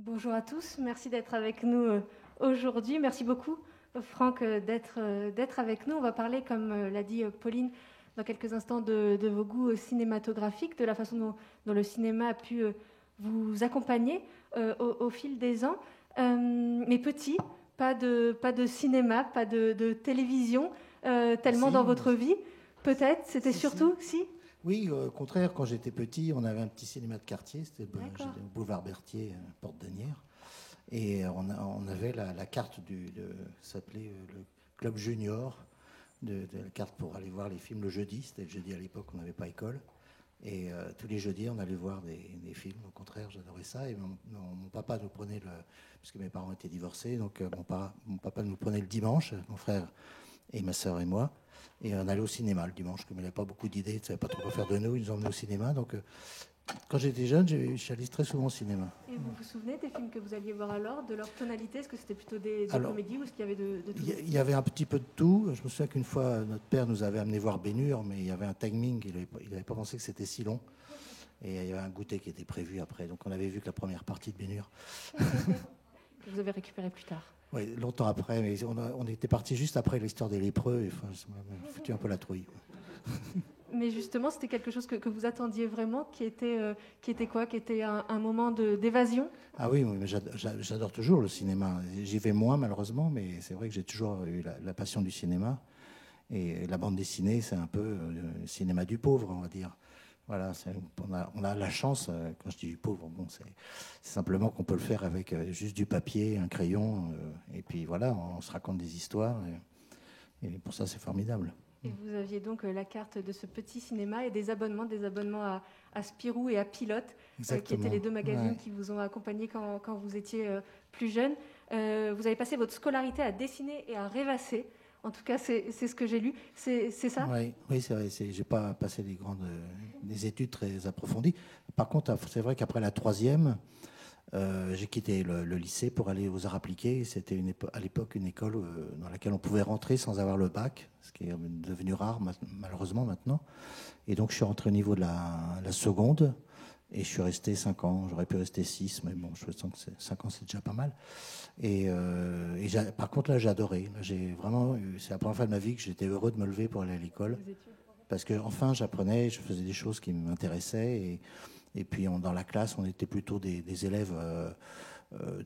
Bonjour à tous, merci d'être avec nous aujourd'hui. Merci beaucoup, Franck, d'être avec nous. On va parler, comme l'a dit Pauline, dans quelques instants de vos goûts cinématographiques, de la façon dont le cinéma a pu vous accompagner au fil des ans. Mais petit, pas de cinéma, pas de télévision, tellement dans Si, votre vie. Peut-être, c'était si. surtout, si. Oui, au contraire, quand j'étais petit, on avait un petit cinéma de quartier, D'accord. j'étais au boulevard Berthier, porte d'Asnières, et on avait la carte ça s'appelait le Club Junior, de la carte pour aller voir les films le jeudi. C'était le jeudi à l'époque, on n'avait pas école. Et tous les jeudis, on allait voir des films. Au contraire, j'adorais ça. Et mon papa nous prenait puisque mes parents étaient divorcés, donc mon papa nous prenait le dimanche, mon frère et ma sœur et moi. Et on allait au cinéma le dimanche, comme il n'avait pas beaucoup d'idées, il ne savait pas trop quoi faire de nous, ils nous emmenaient au cinéma. Donc quand j'étais jeune, je suis allé très souvent au cinéma. Et vous vous souvenez des films que vous alliez voir alors, de leur tonalité? Est-ce que c'était plutôt des Alors, comédies ou est-ce qu'il y avait de tous les il y styles? avait un petit peu de tout. Je me souviens qu'une fois, notre père nous avait amené voir Bénur, mais il y avait un timing, il n'avait pas pensé que c'était si long. Et il y avait un goûter qui était prévu après. Donc on avait vu que la première partie de Bénur. Que vous avez récupéré plus tard. Oui, longtemps après, mais on était parti juste après l'histoire des lépreux, et enfin, ça m'a foutu un peu la trouille. Mais justement, c'était quelque chose que vous attendiez vraiment, qui était quoi? Qui était un moment d'évasion? Ah oui, oui, mais j'adore toujours le cinéma. J'y vais moins malheureusement, mais c'est vrai que j'ai toujours eu la passion du cinéma. Et la bande dessinée, c'est un peu le cinéma du pauvre, on va dire. Voilà, on a la chance, quand je dis du pauvre, bon, c'est simplement qu'on peut le faire avec juste du papier, un crayon, et puis voilà, on se raconte des histoires, et pour ça, c'est formidable. Et vous aviez donc la carte de ce petit cinéma et des abonnements à Spirou et à Pilote, qui étaient les Exactement. deux magazines Ouais. qui vous ont accompagné quand vous étiez plus jeune. Vous avez passé votre scolarité à dessiner et à rêvasser. En tout cas, c'est ce que j'ai lu. C'est ça? Ouais, oui, c'est vrai. J'ai pas passé des études très approfondies. Par contre, c'est vrai qu'après la troisième, j'ai quitté le lycée pour aller aux arts appliqués. C'était à l'époque une école dans laquelle on pouvait rentrer sans avoir le bac, ce qui est devenu rare malheureusement maintenant. Et donc je suis rentré au niveau de la seconde et je suis resté 5 ans. J'aurais pu rester 6, mais bon, je sens que 5 ans c'est déjà pas mal. Par contre là j'ai adoré. Là, c'est la première fois de ma vie que j'étais heureux de me lever pour aller à l'école. Vos études. Parce que enfin j'apprenais, je faisais des choses qui m'intéressaient et puis dans la classe on était plutôt des élèves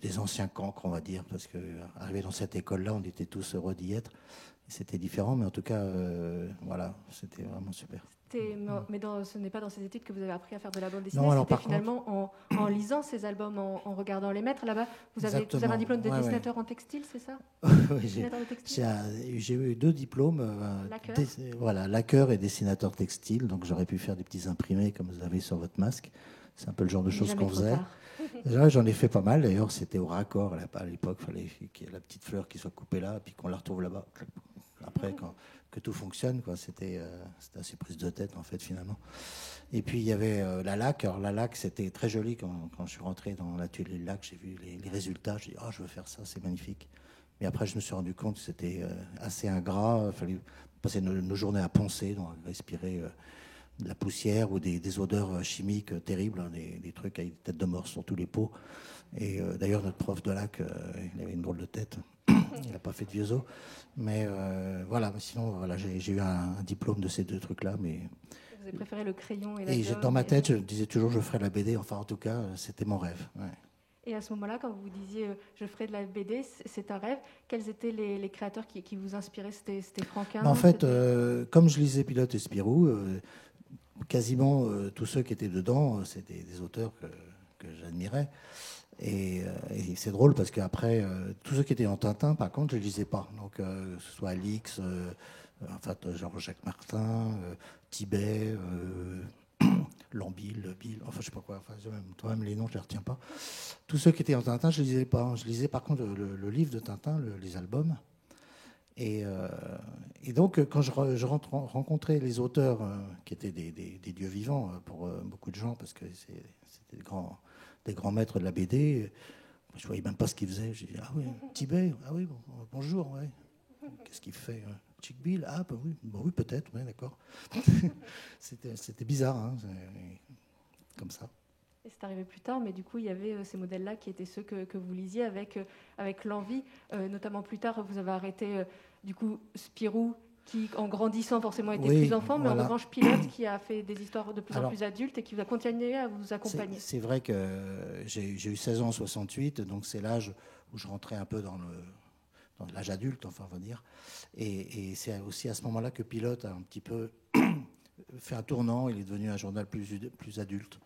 des anciens cancres on va dire parce que arrivé dans cette école-là on était tous heureux d'y être. C'était différent mais en tout cas voilà c'était vraiment super. Mais ce n'est pas dans ces études que vous avez appris à faire de la bande dessinée, Non alors c'était par contre finalement en lisant ces albums, en regardant les maîtres. Là-bas, vous avez un exactement diplôme de ouais ouais. dessinateur en textile, c'est ça? Oui, Dessinateur de textile? j'ai eu 2 diplômes Lacqueur? voilà lacqueur et dessinateur textile donc j'aurais pu faire des petits imprimés comme vous avez sur votre masque. C'est un peu le genre de Il n'est choses jamais qu'on trop faisait. tard. Là, j'en ai fait pas mal, d'ailleurs, c'était au raccord à l'époque, il fallait qu'il y ait la petite fleur qui soit coupée là, puis qu'on la retrouve là-bas. Après, que tout fonctionne, quoi, c'était assez prise de tête, en fait, finalement. Et puis, il y avait la laque. Alors, la laque, c'était très joli quand je suis rentré dans l'atelier de laque, j'ai vu les résultats, j'ai dit, oh, je veux faire ça, c'est magnifique. Mais après, je me suis rendu compte que c'était assez ingrat, il fallait passer nos journées à poncer, donc à respirer de la poussière ou des odeurs chimiques terribles, hein, des trucs avec des têtes de mort sur tous les pots. Et d'ailleurs, notre prof de lac, il avait une drôle de tête. Il n'a pas fait de vieux os. Mais voilà, mais sinon, voilà, j'ai eu un diplôme de ces 2 trucs-là. Vous avez préféré le crayon et la Dans gomme. ma tête, je disais toujours je ferais la BD. Enfin, en tout cas, c'était mon rêve. Ouais. Et à ce moment-là, quand vous disiez je ferai de la BD, c'est un rêve, quels étaient les créateurs qui vous inspiraient? C'était Mais en Franquin? fait, comme je lisais Pilote et Spirou, quasiment tous ceux qui étaient dedans, c'était des auteurs que j'admirais. Et c'est drôle parce qu'après, tous ceux qui étaient en Tintin, par contre, je ne les lisais pas. Donc, que ce soit Alix, enfin, genre Jacques Martin, Tibet, Lambil, Bill, enfin, je sais pas quoi. Enfin, toi-même, les noms, je ne les retiens pas. Tous ceux qui étaient en Tintin, je ne les lisais pas. Je lisais par contre le livre de Tintin, les albums. Et, euh, et donc, quand je rencontrais les auteurs qui étaient des dieux vivants pour beaucoup de gens, parce que c'était des grands maîtres de la BD, je ne voyais même pas ce qu'ils faisaient. J'ai dit, ah oui, Tibet, ah oui, bonjour, ouais. Qu'est-ce qu'il fait Chick Bill, ah bah oui peut-être, ouais, d'accord. C'était bizarre, hein, comme ça. Et c'est arrivé plus tard, mais du coup, il y avait ces modèles-là qui étaient ceux que vous lisiez avec l'envie. Notamment plus tard, vous avez arrêté, du coup, Spirou, qui, en grandissant, forcément, était Oui, plus enfant, mais en voilà. revanche, Pilote, qui a fait des histoires de plus en Alors, plus adultes et qui va continuer à vous accompagner. c'est vrai que j'ai eu 16 ans en 68, donc c'est l'âge où je rentrais un peu dans l'âge adulte, enfin, on va dire. Et c'est aussi à ce moment-là que Pilote a un petit peu fait un tournant. Il est devenu un journal plus adulte.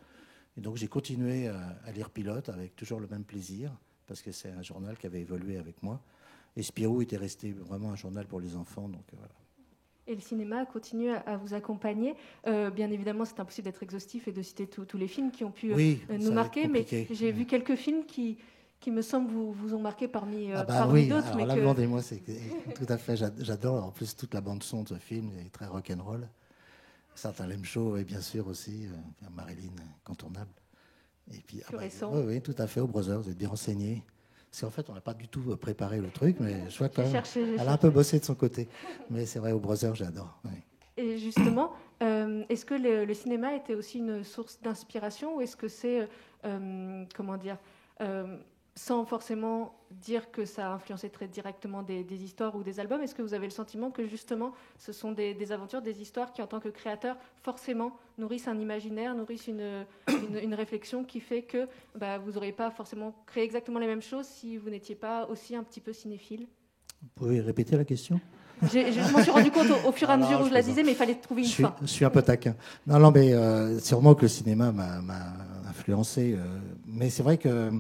Et donc j'ai continué à lire Pilote avec toujours le même plaisir, parce que c'est un journal qui avait évolué avec moi. Et Spirou était resté vraiment un journal pour les enfants. Donc, voilà. Et le cinéma continue à vous accompagner. Bien évidemment, c'est impossible d'être exhaustif et de citer tous les films qui ont pu Oui, nous marquer, mais j'ai vu quelques films qui me semble vous ont marqué parmi oui, d'autres. alors là, demandez-moi, c'est tout à fait, j'adore. En plus, toute la bande-son de ce film est très rock'n'roll. Certains Lem Show, et bien sûr aussi, Marilyn, incontournable. Et puis, récent. Oui, tout à fait, au Brothers, vous êtes bien renseigné. Parce qu'en fait, on n'a pas du tout préparé le truc, mais je vois quand même. Elle a un peu bossé de son côté. Mais c'est vrai, au Brothers, j'adore. Oui. Et justement, est-ce que le cinéma était aussi une source d'inspiration ou est-ce que c'est, comment dire, sans forcément dire que ça a influencé très directement des histoires ou des albums, est-ce que vous avez le sentiment que justement ce sont des aventures, des histoires qui en tant que créateur forcément nourrissent un imaginaire, nourrissent une réflexion qui fait que vous n'auriez pas forcément créé exactement les mêmes choses si vous n'étiez pas aussi un petit peu cinéphile? Vous pouvez répéter la question? Je m'en suis rendu compte au fur et à mesure où je la disais, mais il fallait trouver une fin. Je suis un peu taquin. Non, mais sûrement que le cinéma m'a influencé. Mais c'est vrai que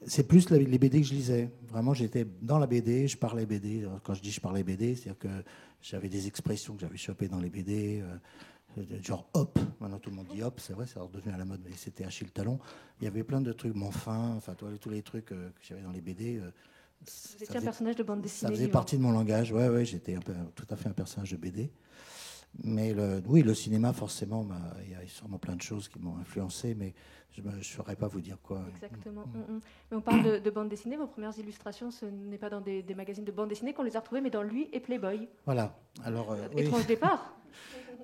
c'est plus les BD que je lisais. Vraiment, j'étais dans la BD, je parlais BD. Quand je dis je parlais BD, c'est-à-dire que j'avais des expressions que j'avais chopées dans les BD, genre hop. Maintenant, tout le monde dit hop, c'est vrai, c'est redevenu à la mode, mais c'était Achille Talon. Il y avait plein de trucs, enfin, tous les trucs que j'avais dans les BD. Vous étiez un personnage de bande dessinée. Ça faisait partie de mon langage. Ouais, j'étais tout à fait un personnage de BD. Mais le cinéma, forcément, il y a sûrement plein de choses qui m'ont influencé, mais je ne saurais pas vous dire quoi. Exactement. Mais on parle de bande dessinée. Vos premières illustrations, ce n'est pas dans des magazines de bande dessinée qu'on les a retrouvées, mais dans Lui et Playboy. Voilà. Alors, étrange départ.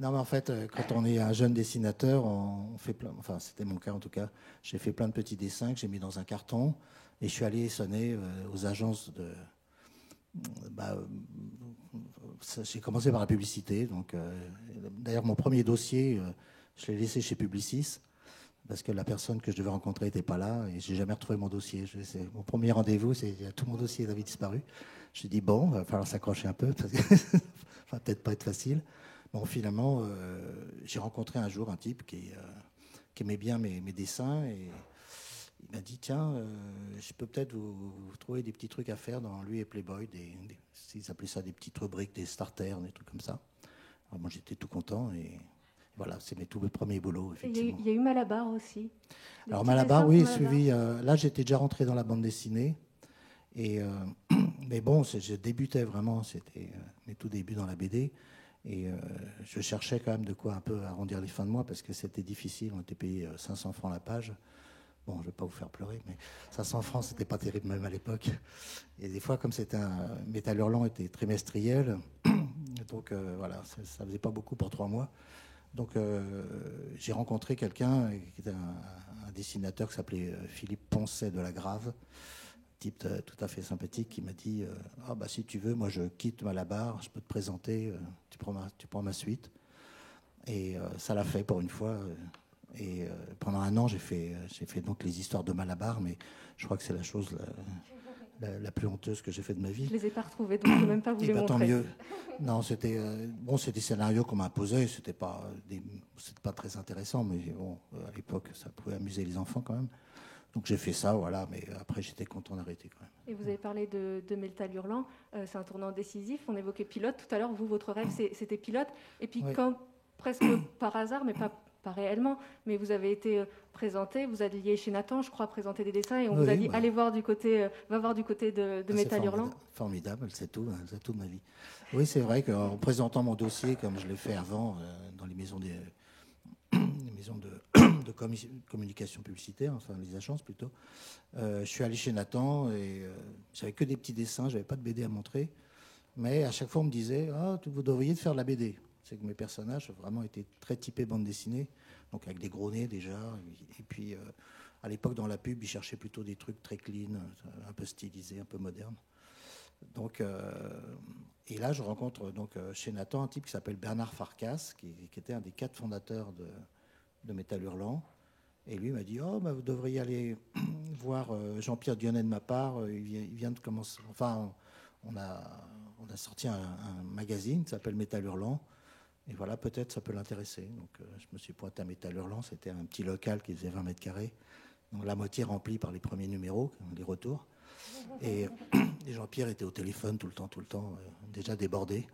Non, mais en fait, quand on est un jeune dessinateur, on fait plein. Enfin, c'était mon cas en tout cas. J'ai fait plein de petits dessins que j'ai mis dans un carton et je suis allé sonner aux agences de. J'ai commencé par la publicité. Donc, d'ailleurs, mon premier dossier, je l'ai laissé chez Publicis parce que la personne que je devais rencontrer n'était pas là et j'ai jamais retrouvé mon dossier. Mon premier rendez-vous, tout mon dossier avait disparu. Je me suis dit bon, il va falloir s'accrocher un peu parce que ça va peut-être pas être facile. Bon, finalement, j'ai rencontré un jour un type qui aimait bien mes dessins et il m'a dit tiens, je peux peut-être vous trouver des petits trucs à faire dans Lui et Playboy, ils appelaient ça des petites rubriques, des starters, des trucs comme ça. Alors moi j'étais tout content et voilà, c'est mes premiers boulots, effectivement. Il y a eu Malabar aussi. Alors Malabar, oui, suivi. Là, j'étais déjà rentré dans la bande dessinée. Mais bon, je débutais vraiment, c'était mes tout débuts dans la BD. Et je cherchais quand même de quoi un peu arrondir les fins de mois parce que c'était difficile. On était payé 500 francs la page. Bon, je ne vais pas vous faire pleurer, mais 500 francs, c'était pas terrible même à l'époque. Et des fois, comme c'était un Métal Hurlant était trimestriel, donc voilà, ça faisait pas beaucoup pour 3 mois. Donc j'ai rencontré quelqu'un qui était un dessinateur qui s'appelait Philippe Poncet de la Grave, type tout à fait sympathique, qui m'a dit si tu veux, moi je quitte Malabar, je peux te présenter, tu prends ma suite. Et ça l'a fait pour une fois. Et pendant un an, j'ai fait donc les histoires de Malabar, mais je crois que c'est la chose la plus honteuse que j'ai fait de ma vie. Je les ai pas retrouvés, donc je ne peux même pas vous les montrer. Tant mieux. Non, c'était c'est des scénarios qu'on m'imposait, c'était pas très intéressant, mais bon, à l'époque, ça pouvait amuser les enfants quand même. Donc j'ai fait ça, voilà, mais après j'étais content d'arrêter quand même. Et vous avez parlé de Métal Hurlant, c'est un tournant décisif. On évoquait Pilote tout à l'heure. Vous, votre rêve, c'était Pilote. Et puis quand, presque par hasard, mais pas réellement, mais vous avez été présenté, vous alliez chez Nathan, je crois, présenter des dessins, et on vous a dit allez voir du côté, va voir du côté de Métal Hurlant. Formidable, c'est tout de ma vie. Oui, c'est vrai qu'en présentant mon dossier, comme je l'ai fait avant, dans les maisons de communication publicitaire, enfin les agences plutôt, je suis allé chez Nathan et j'avais que des petits dessins, j'avais pas de BD à montrer, mais à chaque fois on me disait vous devriez faire de la BD. c'est que mes personnages ont vraiment été très typés bande dessinée, donc avec des gros nez déjà. Et puis, à l'époque, dans la pub, ils cherchaient plutôt des trucs très clean, un peu stylisés, un peu modernes. Donc, et là, je rencontre donc, chez Nathan un type qui s'appelle Bernard Farkas, qui était un des 4 fondateurs de Métal Hurlant. Et lui m'a dit, oh, bah, vous devriez aller voir Jean-Pierre Dionnet de ma part. Il vient de commencer. Enfin, on a sorti un magazine qui s'appelle Métal Hurlant. Et voilà, peut-être ça peut l'intéresser. Donc, je me suis pointé à Métal Hurlant. C'était un petit local qui faisait 20 mètres carrés. Donc, la moitié remplie par les premiers numéros, les retours. Et Jean-Pierre était au téléphone tout le temps, déjà débordé.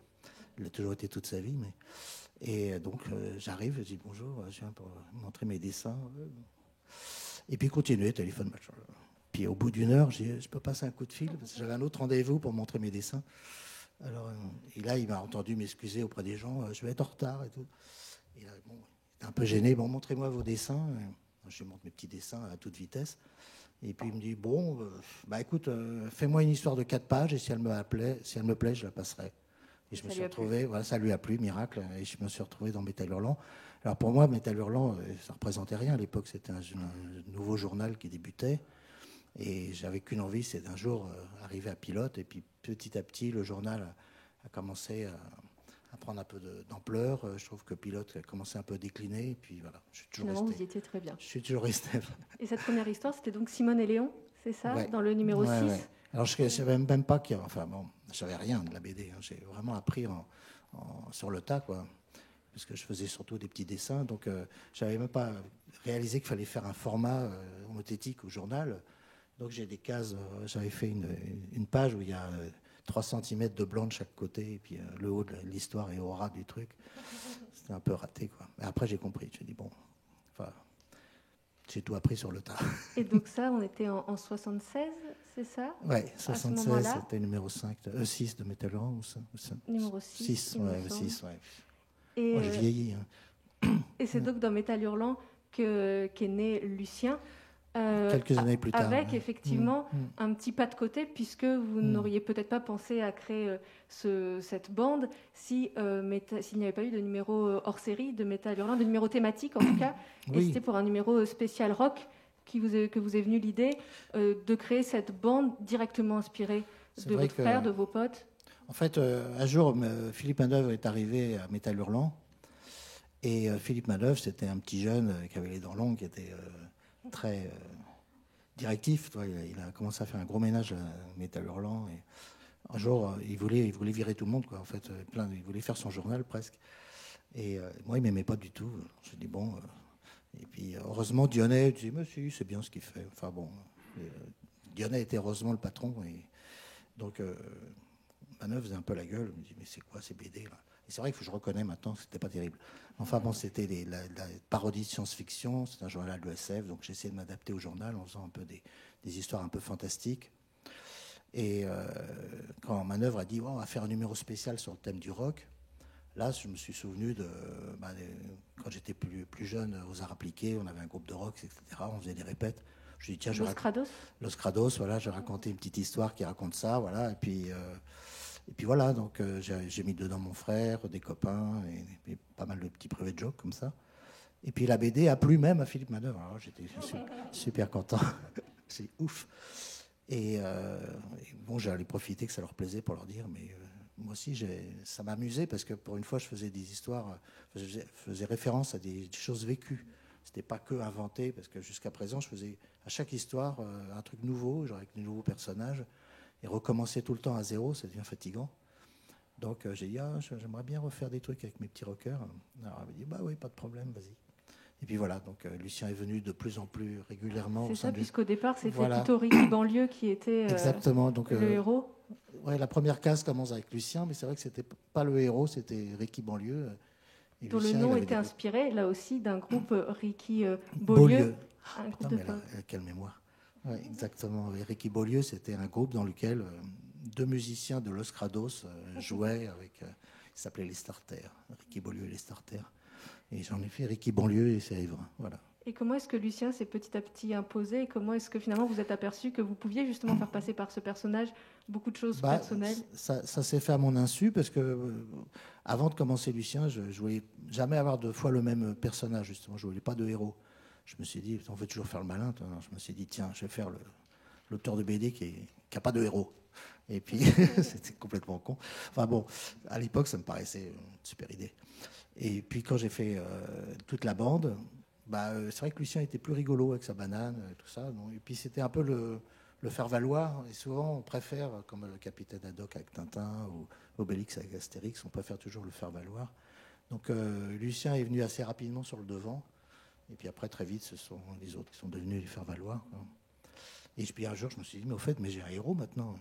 Il a toujours été toute sa vie. Et donc, j'arrive, je dis bonjour, je viens pour montrer mes dessins. Et puis, continuer, téléphone, machin. Puis, au bout d'une heure, j'ai dit, je peux passer un coup de fil, parce que j'avais un autre rendez-vous pour montrer mes dessins. Alors, et là, il m'a entendu m'excuser auprès des gens, je vais être en retard et tout. Et là, bon, il était un peu gêné, bon, montrez-moi vos dessins. Je lui montre mes petits dessins à toute vitesse. Et puis il me dit, bon, bah écoute, fais-moi une histoire de 4 pages et si elle me plaît, je la passerai. Et je me suis retrouvé, voilà, ça lui a plu, miracle, et je me suis retrouvé dans Métal Hurlant. Alors pour moi, Métal Hurlant, ça ne représentait rien. À l'époque, c'était un nouveau journal qui débutait. Et j'avais qu'une envie, c'est d'un jour arriver à pilote. Et puis petit à petit, le journal a commencé à prendre un peu d'ampleur. Je trouve que pilote a commencé un peu à décliner. Et puis voilà, je suis toujours resté. Vous y étiez très bien. Je suis toujours resté. Et cette première histoire, c'était donc Simone et Léon, c'est ça, ouais. dans le numéro 6 ouais. Alors je ne savais même pas qu'il y avait... Enfin bon, je savais rien de la BD. Hein. J'ai vraiment appris sur le tas, quoi. Parce que je faisais surtout des petits dessins. Donc je n'avais même pas réalisé qu'il fallait faire un format homothétique au journal. Donc j'ai des cases. J'avais fait une page où il y a 3 cm de blanc de chaque côté. Et puis le haut de l'histoire est au ras du truc. C'était un peu raté, quoi. Mais après j'ai compris. J'ai dit bon... Enfin, j'ai tout appris sur le tas. Et donc ça, on était en 76, c'est ça? Oui, 76, c'était numéro 5, 6 de Métal Hurlant ou ça? Numéro 6. 6, ouais, 6, ouais. Et j'ai vieilli. Hein. Et c'est donc dans Métal Hurlant qu'est né Lucien. Quelques années plus tard. Avec effectivement un petit pas de côté, puisque vous n'auriez peut-être pas pensé à créer cette bande s'il n'y avait pas eu de numéro hors série de Métal Hurlant, de numéro thématique en tout cas. Oui. Et c'était pour un numéro spécial rock que vous est venue l'idée de créer cette bande directement inspirée de votre frère, de vos potes. En fait, un jour, Philippe Manœuvre est arrivé à Métal Hurlant. Et Philippe Manœuvre, c'était un petit jeune qui avait les dents longues, qui était... très directif. Il a commencé à faire un gros ménage à Métal Hurlant. Et un jour, il voulait virer tout le monde, quoi. En fait, il voulait faire son journal presque. Et moi, il m'aimait pas du tout. Je dis bon. Et puis, heureusement, Dionnet disait mais si, c'est bien ce qu'il fait. Enfin bon, Dionnet était heureusement le patron. Et donc, Manœuvre faisait un peu la gueule. Il me dit mais c'est quoi ces BD là? Et c'est vrai que je reconnais maintenant que c'était pas terrible. Enfin bon, c'était la parodie de science-fiction, c'est un journal de SF, donc j'essayais de m'adapter au journal en faisant un peu des histoires un peu fantastiques. Et quand Manœuvre a dit oh, on va faire un numéro spécial sur le thème du rock, là je me suis souvenu quand j'étais plus jeune aux arts appliqués, on avait un groupe de rock, etc. On faisait des répètes. Je dis tiens, Los Crados, voilà, je racontais une petite histoire qui raconte ça, voilà, et puis voilà, donc j'ai mis dedans mon frère, des copains, et pas mal de petits private jokes comme ça. Et puis la BD a plu même à Philippe Manœuvre. Alors j'étais super content. C'est ouf. Et bon, j'allais profiter que ça leur plaisait pour leur dire, mais moi aussi, ça m'amusait parce que pour une fois, je faisais des histoires, je faisais référence à des choses vécues. C'était pas que inventé, parce que jusqu'à présent, je faisais à chaque histoire un truc nouveau, genre avec de nouveaux personnages. Et recommencer tout le temps à zéro, ça devient fatigant. Donc j'ai dit, j'aimerais bien refaire des trucs avec mes petits rockers. Alors elle m'a dit, bah oui, pas de problème, vas-y. Et puis voilà, donc Lucien est venu de plus en plus régulièrement. C'est ça, puisqu'au départ, c'était plutôt Ricky Banlieue qui était exactement, donc, le héros. Ouais, la première case commence avec Lucien, mais c'est vrai que c'était pas le héros, c'était Ricky Banlieue. Dont le nom était inspiré, là aussi, d'un groupe Ricky Beaulieu. Un groupe de quelle mémoire. Ouais, exactement. Et Ricky Beaulieu, c'était un groupe dans lequel 2 musiciens de Los Crados jouaient avec. Ils s'appelaient les Starters. Ricky Beaulieu et les Starters. Et j'en ai fait Ricky Banlieue et ses riverains. Voilà. Et comment est-ce que Lucien s'est petit à petit imposé et comment est-ce que finalement vous êtes aperçu que vous pouviez justement faire passer par ce personnage beaucoup de choses personnelles? Ça s'est fait à mon insu parce que avant de commencer Lucien, je ne voulais jamais avoir 2 fois le même personnage, justement. Je ne voulais pas de héros. Je me suis dit, on veut toujours faire le malin. Alors, je me suis dit, tiens, je vais faire l'auteur de BD qui n'a pas de héros. Et puis, c'était complètement con. Enfin bon, à l'époque, ça me paraissait une super idée. Et puis, quand j'ai fait toute la bande, c'est vrai que Lucien était plus rigolo avec sa banane, tout ça. Donc, et puis, c'était un peu le faire valoir. Et souvent, on préfère, comme le capitaine Haddock avec Tintin ou Obélix avec Astérix, on préfère toujours le faire valoir. Donc, Lucien est venu assez rapidement sur le devant. Et puis après, très vite, ce sont les autres qui sont devenus les faire valoir. Et puis un jour, je me suis dit, mais au fait, j'ai un héros maintenant.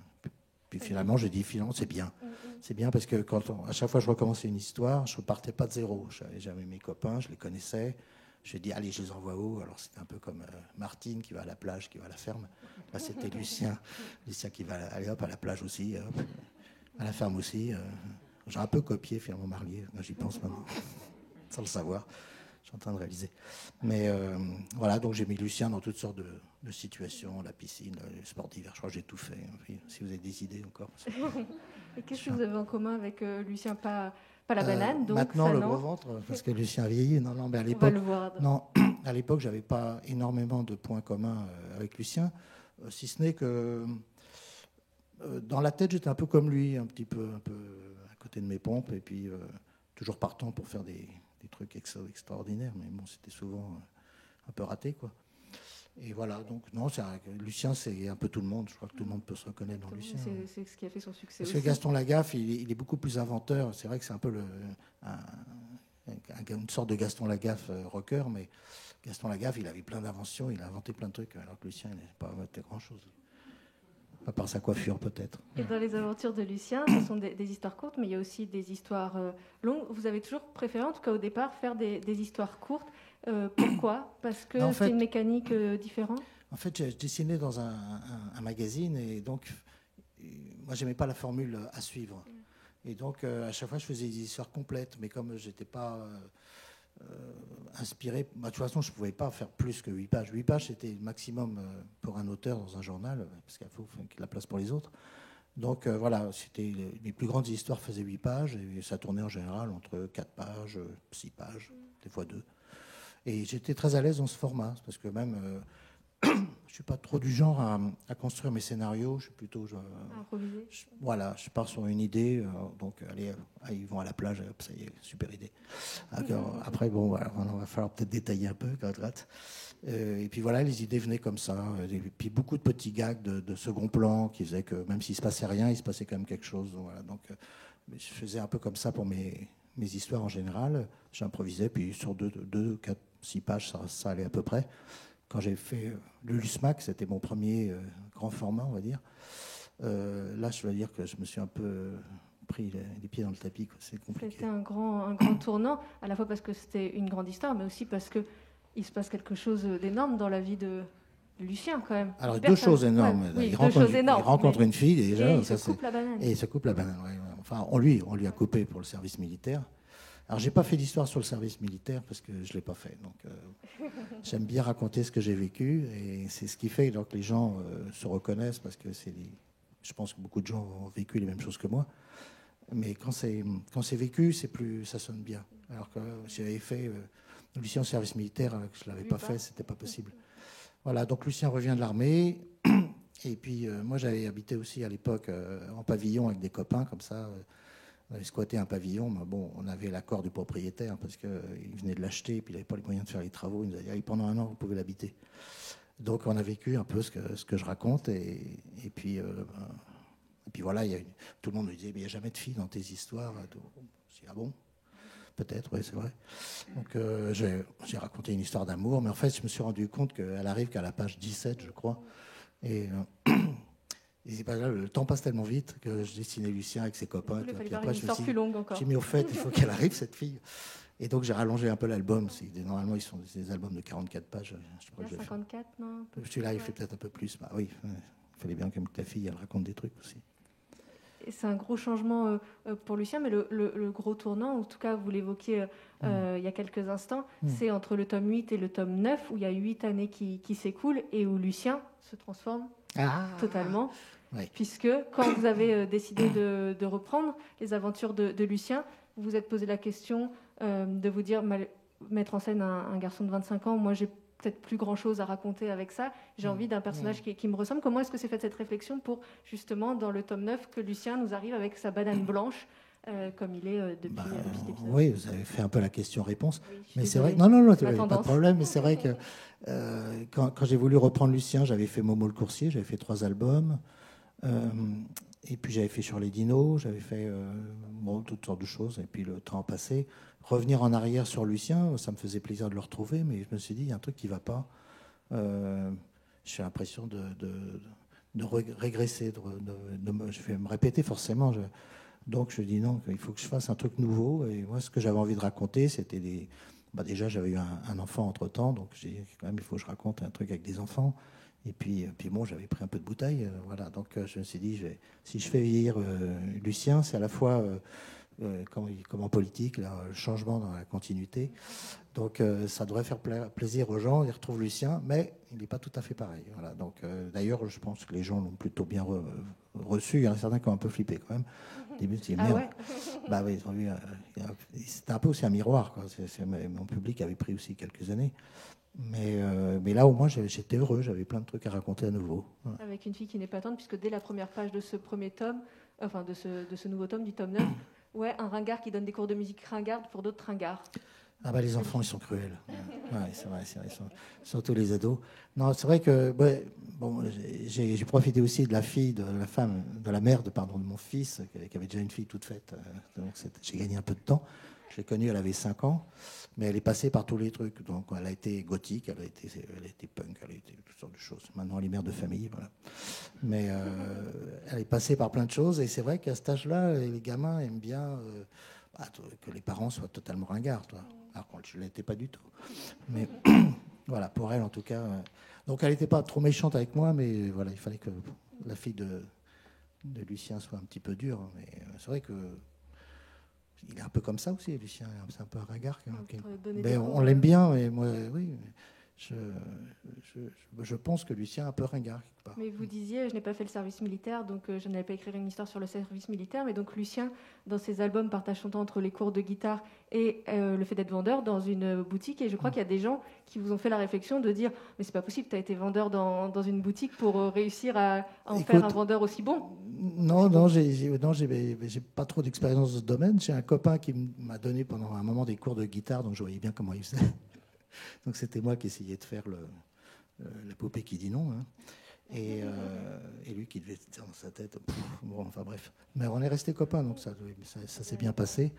Puis finalement, j'ai dit, finalement, c'est bien. C'est bien parce que à chaque fois que je recommençais une histoire, je ne repartais pas de zéro. J'avais mes copains, je les connaissais. J'ai dit, allez, je les envoie où? Alors c'était un peu comme Martine qui va à la plage, qui va à la ferme. Là, c'était Lucien. Lucien qui va aller hop, à la plage aussi, hop, à la ferme aussi. J'ai un peu copié finalement Marlier, j'y pense maintenant, sans le savoir. Je suis en train de réaliser. Mais voilà, donc j'ai mis Lucien dans toutes sortes de situations, la piscine, le sport d'hiver, je crois que j'ai tout fait. Puis, si vous avez des idées encore. Et qu'est-ce que vous avez en commun avec Lucien? Pas la banane, donc maintenant, ça, le non. gros ventre, parce que Lucien a vieilli. Non, mais à l'époque, on va le voir. Non, à l'époque, j'avais pas énormément de points communs avec Lucien, si ce n'est que dans la tête, j'étais un peu comme lui, un peu à côté de mes pompes, et puis toujours partant pour faire des trucs extraordinaires, mais bon, c'était souvent un peu raté, quoi. Et voilà, donc non, Lucien, c'est un peu tout le monde. Je crois que tout le monde peut se reconnaître dans Lucien. C'est ce qui a fait son succès. Parce aussi. que Gaston Lagaffe, il est beaucoup plus inventeur. C'est vrai que c'est un peu une sorte de Gaston Lagaffe rocker, mais Gaston Lagaffe, il avait plein d'inventions, il a inventé plein de trucs, alors que Lucien, il n'a pas inventé grand-chose. À part sa coiffure, peut-être. Et dans les aventures de Lucien, ce sont des histoires courtes, mais il y a aussi des histoires longues. Vous avez toujours préféré, en tout cas au départ, faire des histoires courtes. Pourquoi? Parce que c'est une mécanique différente? En fait, j'ai dessiné dans un magazine, et donc, moi, j'aimais pas la formule à suivre. Et donc, à chaque fois, je faisais des histoires complètes, mais comme je n'étais pas inspiré, de toute façon, je ne pouvais pas faire plus que 8 pages. 8 pages, c'était le maximum pour un auteur dans un journal, parce qu'il faut qu'il y ait de la place pour les autres. Donc, voilà, les plus grandes histoires faisaient 8 pages, et ça tournait en général entre 4 pages, 6 pages, des fois 2. Et j'étais très à l'aise dans ce format, parce que même... je ne suis pas trop du genre à construire mes scénarios. Je suis plutôt... improviser. Voilà, je pars sur une idée. Donc, allez, ils vont à la plage. Hop, ça y est, super idée. Après, bon, voilà, on va falloir peut-être détailler un peu. Et puis voilà, les idées venaient comme ça. Et puis beaucoup de petits gags de second plan qui faisaient que même s'il ne se passait rien, il se passait quand même quelque chose. Voilà, donc, je faisais un peu comme ça pour mes histoires en général. J'improvisais, puis sur 2, 4, 6 pages, ça allait à peu près. Quand j'ai fait le Lusmac, c'était mon premier grand format, on va dire. Là, je dois dire que je me suis un peu pris les pieds dans le tapis. C'est compliqué. C'était un grand tournant, à la fois parce que c'était une grande histoire, mais aussi parce qu'il se passe quelque chose d'énorme dans la vie de Lucien, quand même. Alors, deux choses énormes. Ouais, il rencontre, rencontre une fille, déjà. Et il se coupe la banane. Et il se coupe la banane, ouais. Enfin, on lui a coupé pour le service militaire. Alors, j'ai pas fait d'histoire sur le service militaire parce que je l'ai pas fait. Donc, j'aime bien raconter ce que j'ai vécu et c'est ce qui fait que les gens se reconnaissent parce que je pense que beaucoup de gens ont vécu les mêmes choses que moi. Mais quand c'est vécu, ça sonne bien. Alors que si j'avais fait Lucien au service militaire, que je l'avais pas fait, c'était pas possible. Voilà. Donc, Lucien revient de l'armée. Et puis, moi, j'avais habité aussi à l'époque en pavillon avec des copains comme ça. On avait squatté un pavillon, mais bon, on avait l'accord du propriétaire parce qu'il venait de l'acheter et puis il n'avait pas les moyens de faire les travaux. Il nous a dit pendant 1 an, vous pouvez l'habiter. Donc on a vécu un peu ce que je raconte et puis voilà, tout le monde me disait mais il n'y a jamais de filles dans tes histoires. Je dis ah bon, peut-être, oui, c'est vrai. Donc j'ai raconté une histoire d'amour, mais en fait je me suis rendu compte qu'elle arrive qu'à la page 17, je crois. Et là, le temps passe tellement vite que je dessinais Lucien avec ses copains. Il fallait faire une histoire plus longue encore. J'ai mis au fait, il faut qu'elle arrive, cette fille. Et donc, j'ai rallongé un peu l'album. Normalement, ils sont des albums de 44 pages. Je crois il y a 54, non? Celui-là, il fait peut-être un peu plus. Bah oui, il fallait bien que la fille, elle raconte des trucs aussi. c'est un gros changement pour Lucien, mais le gros tournant, en tout cas vous l'évoquiez il y a quelques instants, c'est entre le tome 8 et le tome 9, où il y a 8 années qui s'écoulent et où Lucien se transforme totalement. Oui. Puisque quand vous avez décidé de reprendre les aventures de Lucien, vous vous êtes posé la question de vous dire, mettre en scène un garçon de 25 ans, moi j'ai peut-être plus grand-chose à raconter avec ça, j'ai envie d'un personnage qui me ressemble. Comment est-ce que c'est fait cette réflexion pour, justement, dans le tome 9, que Lucien nous arrive avec sa banane blanche, comme il est depuis cet épisode? Oui, vous avez fait un peu la question-réponse. Oui, mais c'est vrai, non, pas de problème, mais c'est vrai que quand j'ai voulu reprendre Lucien, j'avais fait Momo le coursier, j'avais fait 3 albums, et puis j'avais fait Sur les dinos, j'avais fait toutes sortes de choses, et puis le temps a passé. Revenir en arrière sur Lucien, ça me faisait plaisir de le retrouver, mais je me suis dit, il y a un truc qui ne va pas. J'ai l'impression de régresser, je vais me répéter forcément. Donc je dis non, il faut que je fasse un truc nouveau. Et moi, ce que j'avais envie de raconter, c'était déjà, j'avais eu un enfant entre-temps, donc j'ai dit, quand même, il faut que je raconte un truc avec des enfants. Et puis bon, j'avais pris un peu de bouteille. Voilà, donc je me suis dit, si je fais vieillir Lucien, c'est à la fois... comme en politique, là, le changement dans la continuité. Donc ça devrait faire plaisir aux gens. Ils retrouvent Lucien, mais il n'est pas tout à fait pareil. Voilà. Donc d'ailleurs, je pense que les gens l'ont plutôt bien reçu. Il y en a certains qui ont un peu flippé quand même. Au début, ils merde. Ouais. Bah oui, ils ont vu. C'était un peu aussi un miroir, quoi. Mon public avait pris aussi quelques années. Mais là, au moins, j'étais heureux. J'avais plein de trucs à raconter à nouveau. Voilà. Avec une fille qui n'est pas tendre, puisque dès la première page de ce premier tome, enfin de ce nouveau tome, du tome 9, ouais, un ringard qui donne des cours de musique ringarde pour d'autres ringards. Ah bah les enfants, ils sont cruels. Ouais, c'est vrai, surtout les ados. Non, c'est vrai que bon, j'ai profité aussi de la fille, de la femme, de la mère de mon fils, qui avait déjà une fille toute faite. Donc j'ai gagné un peu de temps. Je l'ai connue, elle avait 5 ans, mais elle est passée par tous les trucs. Donc elle a été gothique, elle a été punk, elle a été toutes sortes de choses. Maintenant, elle est mère de famille, voilà. Mais elle est passée par plein de choses, et c'est vrai qu'à cet âge-là, les gamins aiment bien que les parents soient totalement ringards, toi. Alors que je ne l'étais pas du tout. Mais voilà, pour elle en tout cas. Donc elle n'était pas trop méchante avec moi, mais voilà, il fallait que la fille de Lucien soit un petit peu dure. Mais c'est vrai que il est un peu comme ça aussi, Lucien. C'est un peu un ringard. Mais on l'aime bien, et moi, oui. Je pense que Lucien est un peu ringard quelque part. Mais vous disiez, je n'ai pas fait le service militaire, donc je n'allais pas écrire une histoire sur le service militaire. Mais donc Lucien, dans ses albums, partage son temps entre les cours de guitare et le fait d'être vendeur dans une boutique. Et je crois qu'il y a des gens qui vous ont fait la réflexion de dire, mais c'est pas possible, tu as été vendeur dans une boutique pour réussir à en faire un vendeur aussi bon. Non, j'ai pas trop d'expérience dans ce domaine. J'ai un copain qui m'a donné pendant un moment des cours de guitare, donc je voyais bien comment il faisait. Donc c'était moi qui essayais de faire la poupée qui dit non. Hein. Et lui qui devait dire dans sa tête. Bon, enfin bref. Mais on est restés copains, donc ça s'est bien passé.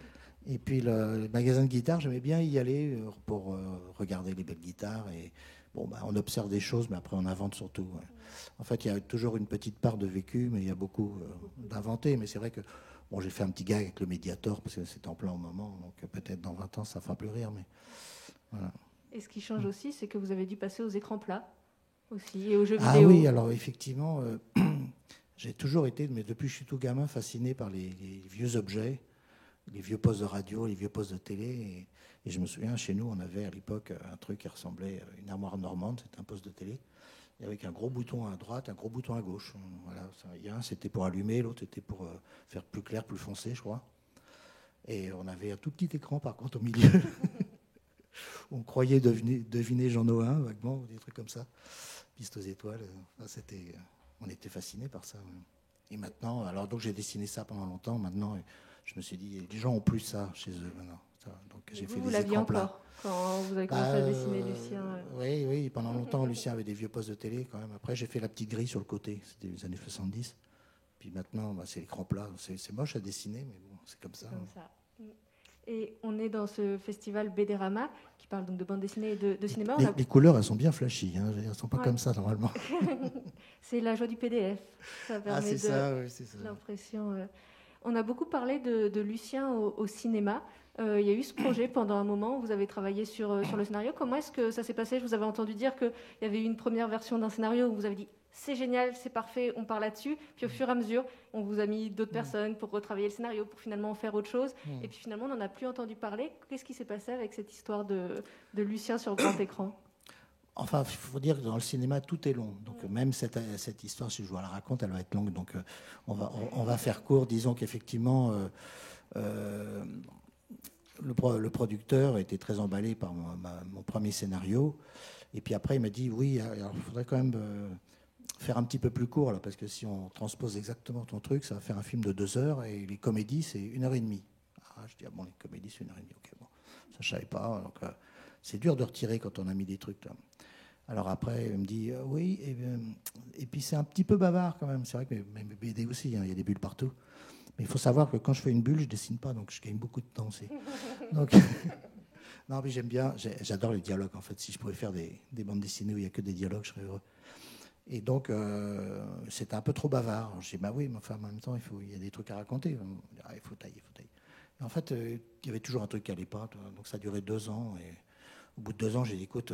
Et puis le magasin de guitare, j'aimais bien y aller pour regarder les belles guitares. Et bon, on observe des choses, mais après on invente surtout. Ouais. En fait, il y a toujours une petite part de vécu, mais il y a beaucoup d'inventé. Mais c'est vrai que bon, j'ai fait un petit gag avec le Mediator, parce que c'était en plein au moment. Donc peut-être dans 20 ans, ça fera plus rire. Mais voilà. Et ce qui change aussi, c'est que vous avez dû passer aux écrans plats aussi, et aux jeux vidéo. Ah oui, alors effectivement, j'ai toujours été, mais depuis que je suis tout gamin, fasciné par les vieux objets, les vieux postes de radio, les vieux postes de télé. Et je me souviens, chez nous, on avait à l'époque un truc qui ressemblait à une armoire normande, c'était un poste de télé, avec un gros bouton à droite, un gros bouton à gauche. Voilà, un, c'était pour allumer, l'autre c'était pour faire plus clair, plus foncé, je crois. Et on avait un tout petit écran, par contre, au milieu. On croyait deviner Jean Nohain, vaguement, des trucs comme ça. Piste aux étoiles. Enfin, on était fascinés par ça. Et maintenant, alors donc j'ai dessiné ça pendant longtemps. Maintenant, je me suis dit, les gens ont plus ça chez eux maintenant. Donc j'ai fait vous des l'aviez écrans encore plats. quand vous avez commencé à dessiner Lucien. Oui, pendant longtemps, Lucien avait des vieux postes de télé quand même. Après, j'ai fait la petite grille sur le côté. C'était les années 70. Puis maintenant, c'est l'écran plat. C'est moche à dessiner, mais bon, c'est comme ça. Comme ça. Et on est dans ce festival BDRama qui parle donc de bande dessinée et de cinéma. Les couleurs, elles sont bien flashy. Hein. Elles ne sont pas comme ça, normalement. C'est la joie du PDF. Ça permet c'est ça. l'impression. On a beaucoup parlé de Lucien au cinéma. Il y a eu ce projet pendant un moment. Vous avez travaillé sur le scénario. Comment est-ce que ça s'est passé ? Je vous avais entendu dire qu'il y avait eu une première version d'un scénario où vous avez dit c'est génial, c'est parfait, on part là-dessus. Puis au fur et à mesure, on vous a mis d'autres personnes pour retravailler le scénario, pour finalement en faire autre chose. Et puis finalement, on n'en a plus entendu parler. Qu'est-ce qui s'est passé avec cette histoire de Lucien sur grand écran? Enfin, il faut dire que dans le cinéma, tout est long. Donc même cette histoire, si je vous la raconte, elle va être longue. Donc on va faire court. Disons qu'effectivement, le producteur était très emballé par mon premier scénario. Et puis après, il m'a dit, oui, alors, il faudrait quand même faire un petit peu plus court, là, parce que si on transpose exactement ton truc, ça va faire un film de 2 heures, et les comédies, c'est 1h30. Ah, je dis, ah bon, les comédies, c'est 1h30, ok, bon. Ça, je savais pas. Donc, c'est dur de retirer quand on a mis des trucs là. Alors après, il me dit, oui, et puis c'est un petit peu bavard quand même. C'est vrai que mes BD aussi, hein, il y a des bulles partout. Mais il faut savoir que quand je fais une bulle, je dessine pas, donc je gagne beaucoup de temps aussi. Donc, non, mais j'aime bien, j'adore les dialogues en fait. Si je pouvais faire des bandes dessinées où il n'y a que des dialogues, je serais heureux. Et donc, c'était un peu trop bavard. Je dis, bah oui, mais enfin, en même temps, il y a des trucs à raconter. Ah, il faut tailler, il faut tailler. Et en fait, il y avait toujours un truc qui n'allait pas. Donc, ça a duré 2 ans. Et au bout de 2 ans, j'ai dit, écoute,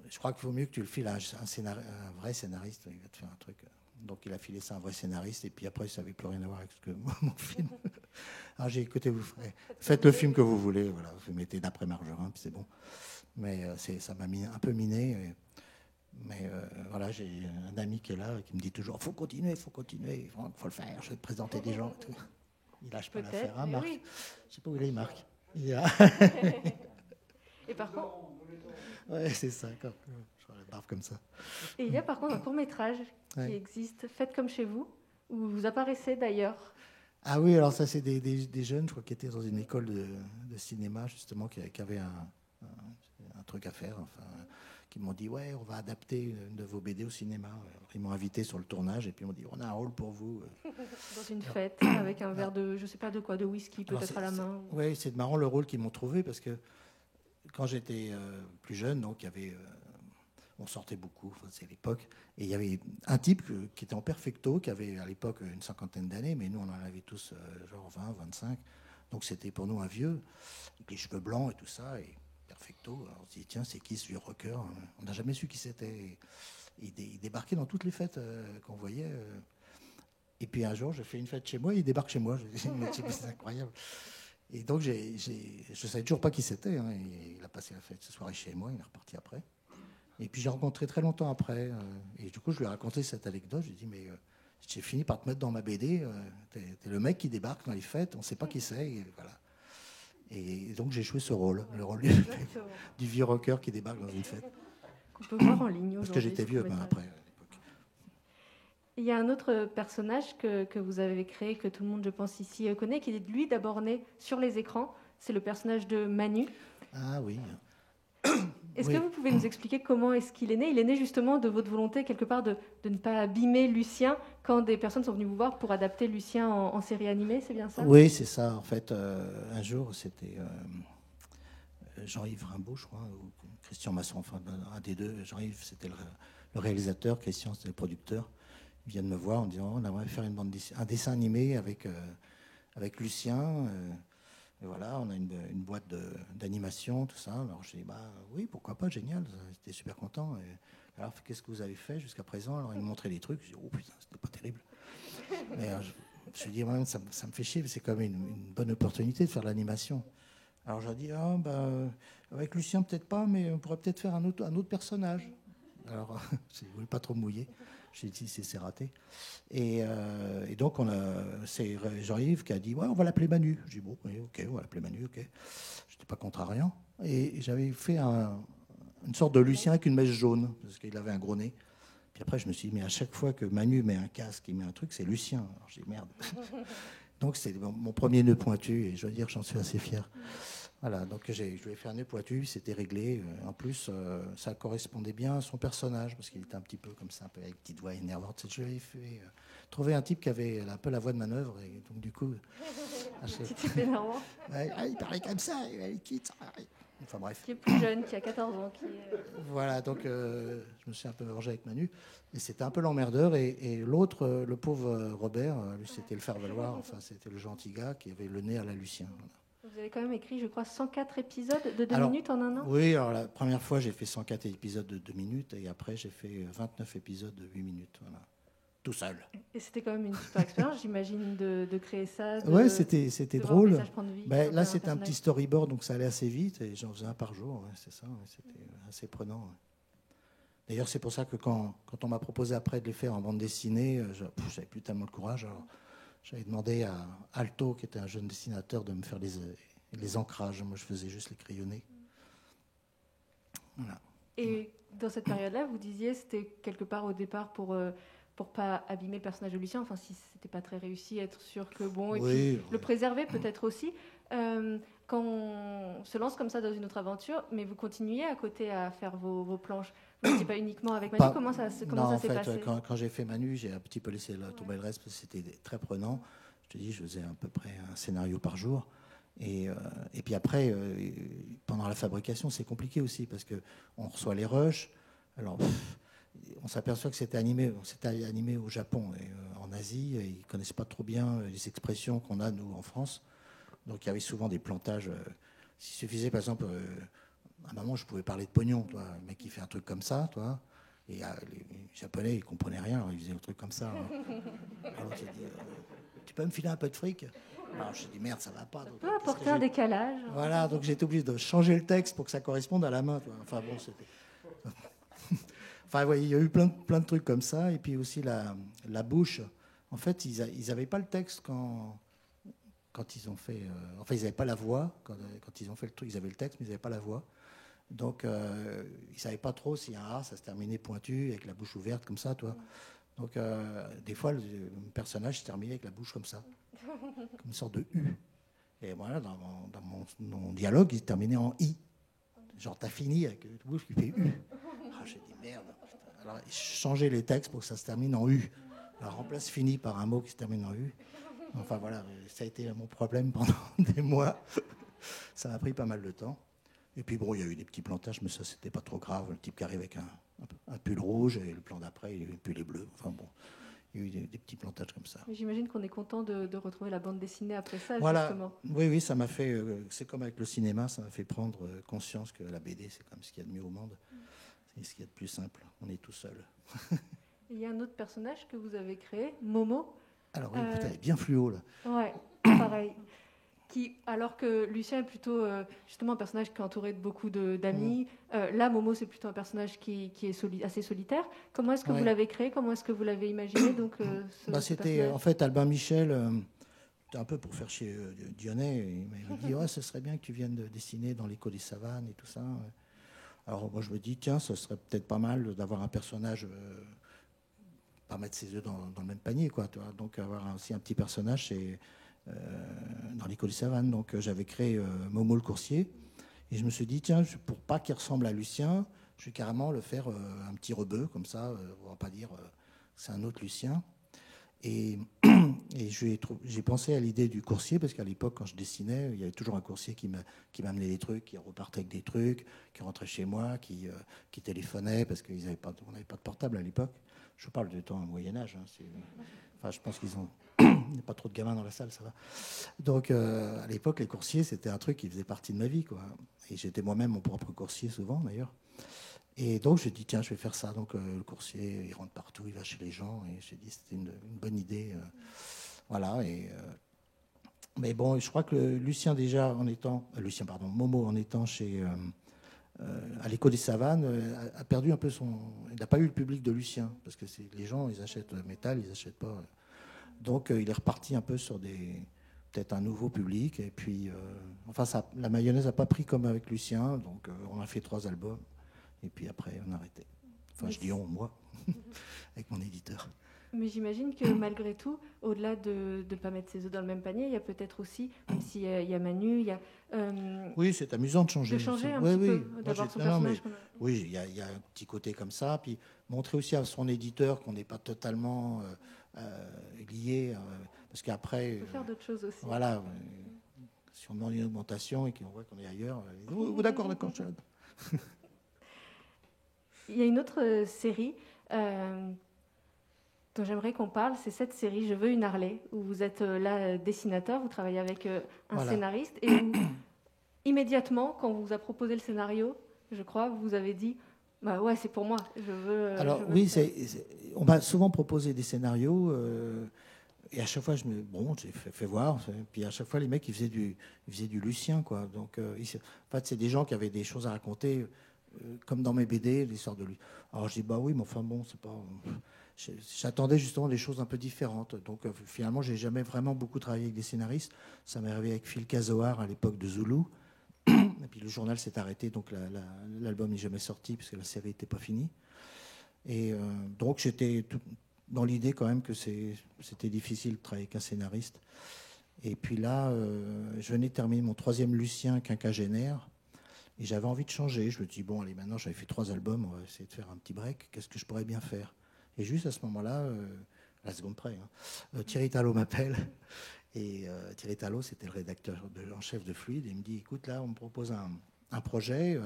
je crois qu'il vaut mieux que tu le files à un vrai scénariste. Il va te faire un truc. Donc, il a filé ça à un vrai scénariste. Et puis après, ça n'avait plus rien à voir avec mon film. Alors, j'ai écouté, faites le film que vous voulez. Voilà, vous mettez d'après Margerin, puis c'est bon. Mais ça m'a un peu miné. Mais voilà, j'ai un ami qui est là qui me dit toujours faut continuer, il faut le faire, je vais te présenter des gens. Et tout. Il lâche pas l'affaire, hein, Marc. Oui. Je ne sais pas où il est, Marc. Et par contre. Ouais, c'est ça, je la barbe comme ça. Et il y a par contre un court-métrage qui existe, Faites comme chez vous, où vous apparaissez d'ailleurs. Ah oui, alors ça, c'est des jeunes, je crois, qui étaient dans une école de cinéma, justement, qui avaient un truc à faire, enfin. Qui m'ont dit, ouais, on va adapter une de vos BD au cinéma. Alors, ils m'ont invité sur le tournage et puis ils m'ont dit, on a un rôle pour vous. Dans une fête, avec un verre de, je sais pas de quoi, de whisky peut-être à la main. Oui, c'est marrant le rôle qu'ils m'ont trouvé parce que quand j'étais plus jeune, donc il y avait, on sortait beaucoup, enfin, c'est l'époque, et il y avait un type qui était en perfecto, qui avait à l'époque une 50aine d'années, mais nous on en avait tous genre 20, 25, donc c'était pour nous un vieux, avec les cheveux blancs et tout ça, et perfecto. Alors on se dit, tiens, c'est qui ce vieux rocker? On n'a jamais su qui c'était. Il débarquait dans toutes les fêtes qu'on voyait. Et puis un jour, je fais une fête chez moi, il débarque chez moi. Je me dis, c'est incroyable. Et donc, je ne savais toujours pas qui c'était. Hein. Il a passé la fête ce soir chez moi, il est reparti après. Et puis j'ai rencontré très longtemps après. Et du coup, je lui ai raconté cette anecdote. Je lui ai dit, mais j'ai fini par te mettre dans ma BD. T'es le mec qui débarque dans les fêtes, on ne sait pas qui c'est. Et voilà. Et donc j'ai joué ce rôle, le rôle du vieux rocker qui débarque dans une fête. Qu'on peut voir en ligne. Parce que j'étais vieux après, à l'époque. Il y a un autre personnage que vous avez créé, que tout le monde, je pense, ici connaît, qui est lui d'abord né sur les écrans. C'est le personnage de Manu. Ah oui. Est-ce que vous pouvez nous expliquer comment est-ce qu'il est né? Il est né justement de votre volonté, quelque part, de ne pas abîmer Lucien quand des personnes sont venues vous voir pour adapter Lucien en série animée, c'est bien ça? Oui, c'est ça. En fait, un jour, c'était Jean-Yves Rimbaud, je crois, ou Christian Masson, enfin un des deux. Jean-Yves, c'était le réalisateur, Christian, c'était le producteur. Ils viennent me voir en disant, on aimerait faire un dessin animé avec Lucien. Et voilà, on a une boîte d'animation, tout ça. Alors je dis, bah oui, pourquoi pas, génial, j'étais super content. Et alors, qu'est-ce que vous avez fait jusqu'à présent? Alors ils me montraient des trucs, je dis, oh putain, c'était pas terrible. Et alors, je me suis dit, ouais, ça me fait chier, c'est quand même une bonne opportunité de faire de l'animation. Alors j'ai dit, avec Lucien peut-être pas, mais on pourrait peut-être faire un autre personnage. Alors je ne voulais pas trop me mouiller. J'ai dit, c'est raté. Et donc, c'est Jean-Yves qui a dit, ouais, on va l'appeler Manu. J'ai dit, bon, oui, ok, on va l'appeler Manu, ok. Je n'étais pas contrariant. Et j'avais fait une sorte de Lucien avec une mèche jaune, parce qu'il avait un gros nez. Puis après, je me suis dit, mais à chaque fois que Manu met un casque, il met un truc, c'est Lucien. Alors j'ai dit, merde. Donc, c'est mon premier nœud pointu, et je dois dire que j'en suis assez fier. Voilà, donc je lui ai fait un nœud pointu, c'était réglé. En plus, ça correspondait bien à son personnage, parce qu'il était un petit peu comme ça, un peu avec petite voix énervante. Je lui ai fait trouver un type qui avait un peu la voix de manœuvre, et donc du coup... Petit type énervant. Il parlait comme ça, il quitte. Enfin bref. Qui est plus jeune, qui a 14 ans. Voilà, donc je me suis un peu vengé avec Manu, et c'était un peu l'emmerdeur. Et l'autre, le pauvre Robert, lui c'était le faire-valoir, enfin c'était le gentil gars qui avait le nez à la Lucien. Voilà. Vous avez quand même écrit, je crois, 104 épisodes de 2 Alors, minutes en un an. Oui, alors la première fois, j'ai fait 104 épisodes de 2 minutes, et après, j'ai fait 29 épisodes de 8 minutes, voilà. Tout seul. Et c'était quand même une super expérience, j'imagine, de créer ça. Ouais, c'était de voir un drôle. message prendre vie, Ben, là, un c'était un personnage. petit storyboard, donc ça allait assez vite, et j'en faisais un par jour, ouais, c'est ça, ouais, c'était assez prenant. Ouais. D'ailleurs, c'est pour ça que quand on m'a proposé après de les faire en bande dessinée, j'avais plus tellement le courage. Alors, j'avais demandé à Alto, qui était un jeune dessinateur, de me faire les ancrages. Moi, je faisais juste les crayonnés. Voilà. Et dans cette période-là, vous disiez c'était quelque part au départ pour pas abîmer le personnage de Lucien, enfin si c'était pas très réussi, être sûr que bon, et Oui, puis le préserver peut-être aussi. Quand on se lance comme ça dans une autre aventure, mais vous continuez à côté à faire vos planches. Vous n'étiez pas uniquement avec Manu. Comment ça s'est passé? Quand j'ai fait Manu, j'ai un petit peu laissé tomber le reste parce que c'était très prenant. Je te dis, je faisais à peu près un scénario par jour. Et puis après, pendant la fabrication, c'est compliqué aussi parce qu'on reçoit les rushs. Alors, on s'aperçoit que c'était animé au Japon et en Asie. Et ils ne connaissent pas trop bien les expressions qu'on a, nous, en France. Donc, il y avait souvent des plantages. S'il suffisait, par exemple, à un moment, je pouvais parler de pognon. Toi, le mec qui fait un truc comme ça, toi. Et les Japonais, ils ne comprenaient rien. Alors, ils faisaient un truc comme ça. Alors, j'ai dit, tu peux me filer un peu de fric? Alors, je dis merde, ça va pas. Ça peut apporter un décalage. Voilà, donc j'étais obligé de changer le texte pour que ça corresponde à la main. Toi. Enfin bon, c'était. Enfin, ouais, il y a eu plein de trucs comme ça. Et puis aussi la bouche. En fait, ils n'avaient pas le texte quand ils ont fait. Enfin, ils n'avaient pas la voix. Quand ils ont fait le truc, ils avaient le texte, mais ils n'avaient pas la voix. Donc, ils ne savaient pas trop si un A, ça se terminait pointu, avec la bouche ouverte, comme ça, toi. Donc, des fois, le personnage se terminait avec la bouche comme ça, comme une sorte de U. Et voilà, dans mon dialogue, il se terminait en I. Genre, t'as fini avec une bouche qui fait U. Ah, j'ai dit merde. Alors, changer les textes pour que ça se termine en U. Alors, remplace fini par un mot qui se termine en U. Enfin, voilà, ça a été mon problème pendant des mois. Ça m'a pris pas mal de temps. Et puis, bon, il y a eu des petits plantages, mais ça, c'était pas trop grave. Le type qui arrive avec un pull rouge, et le plan d'après, il pull est bleu. Enfin, bon. Il y a eu des petits plantages comme ça. J'imagine qu'on est content de retrouver la bande dessinée après ça, voilà. Justement. Oui, ça m'a fait... c'est comme avec le cinéma, ça m'a fait prendre conscience que la BD, c'est comme ce qu'il y a de mieux au monde. C'est ce qu'il y a de plus simple. On est tout seul. Il y a un autre personnage que vous avez créé, Momo. Alors oui, putain, elle est bien fluo, là. Ouais, pareil. Alors que Lucien est plutôt justement un personnage qui est entouré de beaucoup d'amis, là Momo c'est plutôt un personnage qui est assez solitaire. Comment est-ce que vous l'avez créé? Comment est-ce que vous l'avez imaginé donc, c'était en fait Albin Michel, c'était un peu pour faire chier Dionnet. Il m'a dit ce serait bien que tu viennes de dessiner dans l'écho des savanes et tout ça. Alors moi je me dis tiens, ce serait peut-être pas mal d'avoir un personnage, pas mettre ses œufs dans le même panier, quoi. Tu vois, donc avoir aussi un petit personnage, c'est dans l'école des savanes. Donc j'avais créé Momo le coursier et je me suis dit tiens, pour pas qu'il ressemble à Lucien, je vais carrément le faire un petit rebeu comme ça, on va pas dire c'est un autre Lucien. Et j'ai pensé à l'idée du coursier parce qu'à l'époque quand je dessinais, il y avait toujours un coursier qui m'amenait des trucs, qui repartait avec des trucs, qui rentrait chez moi, qui téléphonait parce qu'on n'avait pas de portable à l'époque. Je parle du temps au Moyen-Âge. Enfin, je pense qu'ils ont... Il n'y a pas trop de gamins dans la salle, ça va. Donc, à l'époque, les coursiers, c'était un truc qui faisait partie de ma vie, quoi. Et j'étais moi-même mon propre coursier, souvent, d'ailleurs. Et donc, j'ai dit, tiens, je vais faire ça. Donc, le coursier, il rentre partout, il va chez les gens. Et j'ai dit, c'était une bonne idée. Voilà. Mais bon, je crois que Lucien, déjà, Momo, en étant à l'écho des savanes, a perdu un peu il n'a pas eu le public de Lucien. Parce que les gens, ils achètent métal, ils n'achètent pas... Donc, il est reparti un peu sur peut-être un nouveau public. Et puis, la mayonnaise n'a pas pris comme avec Lucien. Donc, on a fait 3 albums. Et puis après, on a arrêté. Enfin, je dis on, moi, avec mon éditeur. Mais j'imagine que malgré tout, au-delà de ne pas mettre ses œufs dans le même panier, il y a peut-être aussi, même s'il y a Manu, il y a... oui, c'est amusant de changer. De changer un petit peu, d'avoir son personnage. Oui, il y a un petit côté comme ça. Puis montrer aussi à son éditeur qu'on n'est pas totalement lié. Parce qu'après... Il faut faire d'autres choses aussi. Voilà. Si on demande une augmentation et qu'on voit qu'on est ailleurs, d'accord. Il y a une autre série dont j'aimerais qu'on parle, c'est cette série Je veux une Harley, où vous êtes là dessinateur, vous travaillez avec un scénariste, et où, immédiatement, quand on vous a proposé le scénario, je crois, vous avez dit bah ouais, c'est pour moi, je veux. Alors je veux oui, on m'a souvent proposé des scénarios, et à chaque fois, j'ai fait voir, puis à chaque fois, les mecs, ils faisaient du Lucien, quoi. Donc, en fait, c'est des gens qui avaient des choses à raconter, comme dans mes BD, l'histoire de lui. Alors je dis bah oui, mais enfin bon, c'est pas. J'attendais justement des choses un peu différentes. Donc finalement, j'ai jamais vraiment beaucoup travaillé avec des scénaristes. Ça m'est arrivé avec Phil Cazoar à l'époque de Zulu. Et puis le journal s'est arrêté, donc l'album n'est jamais sorti parce que la série n'était pas finie. Et donc j'étais dans l'idée quand même que c'était difficile de travailler avec un scénariste. Et puis là, je venais de terminer mon 3e Lucien quinquagénaire. Et j'avais envie de changer. Je me dis, bon, allez, maintenant j'avais fait 3 albums, on va essayer de faire un petit break. Qu'est-ce que je pourrais bien faire? Et juste à ce moment-là, à la seconde près, Thierry Talot m'appelle. Et Thierry Talot, c'était le rédacteur en chef de Fluide. Et il me dit, écoute, là, on me propose un projet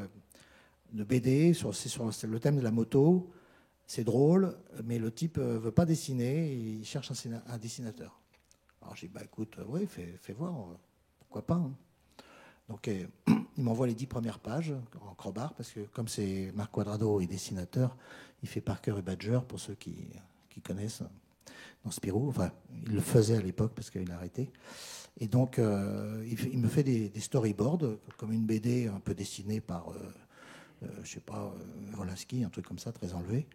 de BD sur le thème de la moto. C'est drôle, mais le type ne veut pas dessiner. Et il cherche un dessinateur. Alors j'ai dit, bah écoute, oui, fais voir, pourquoi pas. Hein. Donc il m'envoie les 10 premières pages en crowbar, parce que comme c'est Marc Quadrado et dessinateur, il fait Parker et Badger, pour ceux qui connaissent dans Spirou. Enfin, il le faisait à l'époque parce qu'il a arrêté. Et donc il me fait des storyboards, comme une BD un peu dessinée par, je sais pas, Volansky, un truc comme ça, très enlevé.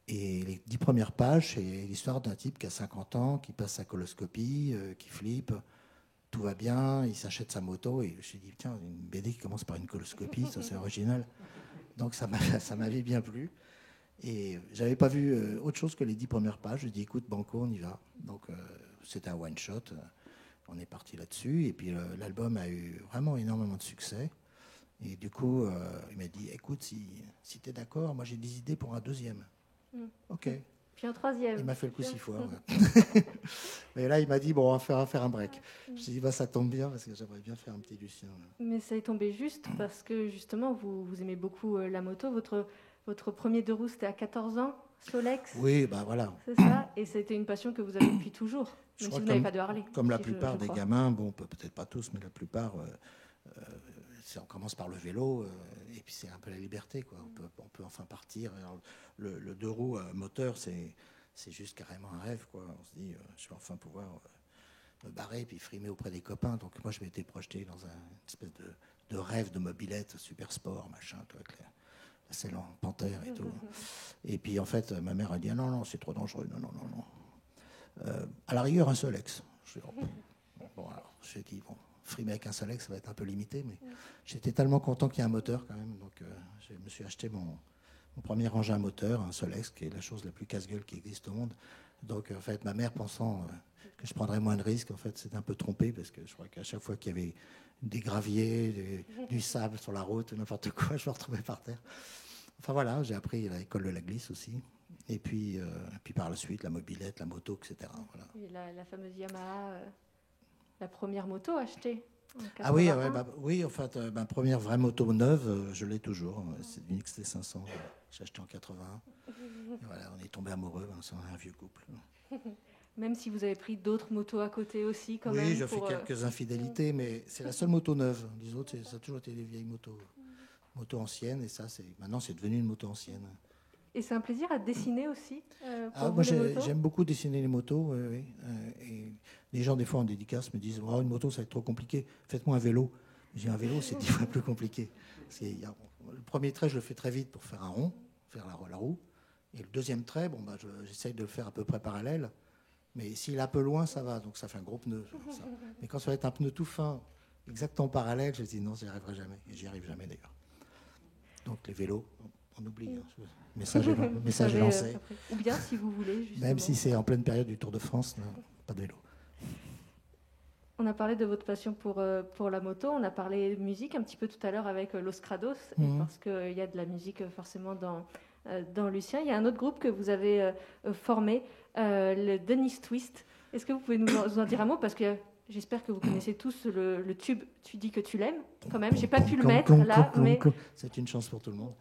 Et les 10 premières pages, c'est l'histoire d'un type qui a 50 ans, qui passe sa coloscopie, qui flippe. Tout va bien, il s'achète sa moto et je me suis dit, tiens, une BD qui commence par une coloscopie, ça c'est original. Donc ça m'avait bien plu. Et j'avais pas vu autre chose que les 10 premières pages. Je dis, écoute, banco, on y va. Donc c'était un one-shot, on est parti là-dessus. Et puis l'album a eu vraiment énormément de succès. Et du coup, il m'a dit, écoute, si tu es d'accord, moi j'ai des idées pour un 2e. Ok. Puis un 3e. Il m'a fait le coup 6 fois. Ouais. Mais là, il m'a dit, bon, on va faire un break. Je me suis dit, bah, ça tombe bien, parce que j'aimerais bien faire un petit Lucien. Là. Mais ça est tombé juste, parce que justement, vous aimez beaucoup la moto. Votre premier 2 roues, c'était à 14 ans, Solex. Oui, bah voilà. C'est ça, et c'était une passion que vous avez depuis toujours, même si vous n'avez pas de Harley. Comme la plupart des gamins, bon, peut-être pas tous, mais la plupart, on commence par le vélo, et puis c'est un peu la liberté, quoi. On peut enfin partir. Alors, le 2 roues moteur, c'est juste carrément un rêve, quoi. On se dit, je vais enfin pouvoir me barrer et puis frimer auprès des copains. Donc moi, je m'étais projeté dans une espèce de rêve de mobilette, super sport, machin, avec la selle en panthère et tout. Et puis en fait, ma mère a dit, ah, non, c'est trop dangereux, non. À la rigueur, un Solex. Bon, alors, j'ai dit, bon, frimer avec un Solex, ça va être un peu limité, mais j'étais tellement content qu'il y ait un moteur quand même. Donc je me suis acheté mon premier engin moteur, un Solex, qui est la chose la plus casse-gueule qui existe au monde. Donc en fait, ma mère, pensant que je prendrais moins de risques, en fait, s'était un peu trompée, parce que je crois qu'à chaque fois qu'il y avait des graviers, du sable sur la route, n'importe quoi, je me retrouvais par terre. Enfin voilà, j'ai appris à l'école de la glisse aussi. Et puis par la suite, la mobilette, la moto, etc. Voilà. Et la fameuse Yamaha, la première moto achetée. Ah oui, oui, en fait, ma première vraie moto neuve, je l'ai toujours. C'est une XT500, j'ai acheté en 81. Et voilà, on est tombé amoureux, c'est un vieux couple. Même si vous avez pris d'autres motos à côté aussi, quand même. Oui, j'ai fait quelques infidélités, mais c'est la seule moto neuve. Les autres, ça a toujours été des vieilles motos anciennes, et ça, maintenant, c'est devenu une moto ancienne. Et c'est un plaisir à dessiner aussi moi, j'aime beaucoup dessiner les motos. Oui. Et les gens, des fois, en dédicace, me disent, une moto, ça va être trop compliqué. Faites-moi un vélo. J'ai un vélo, c'est 10 fois plus compliqué. Le premier trait, je le fais très vite pour faire un rond, faire la roue. Et le deuxième trait, j'essaye de le faire à peu près parallèle. Mais s'il est un peu loin, ça va. Donc ça fait un gros pneu. Ça. Mais quand ça va être un pneu tout fin, exactement parallèle, je dis non, j'y arriverai jamais. Et j'y arrive jamais d'ailleurs. Donc les vélos, on oublie. Hein. Message est lancé. Ou bien si vous voulez, justement. Même si c'est en pleine période du Tour de France, non, pas de vélo. On a parlé de votre passion pour la moto, on a parlé de musique un petit peu tout à l'heure avec Los Crados, parce qu'il y a de la musique forcément dans Lucien. Il y a un autre groupe que vous avez formé, le Dennis Twist. Est-ce que vous pouvez nous en dire un mot? Parce que j'espère que vous connaissez tous le tube « Tu dis que tu l'aimes ». Quand même, j'ai pas pu le mettre là, mais... C'est une chance pour tout le monde.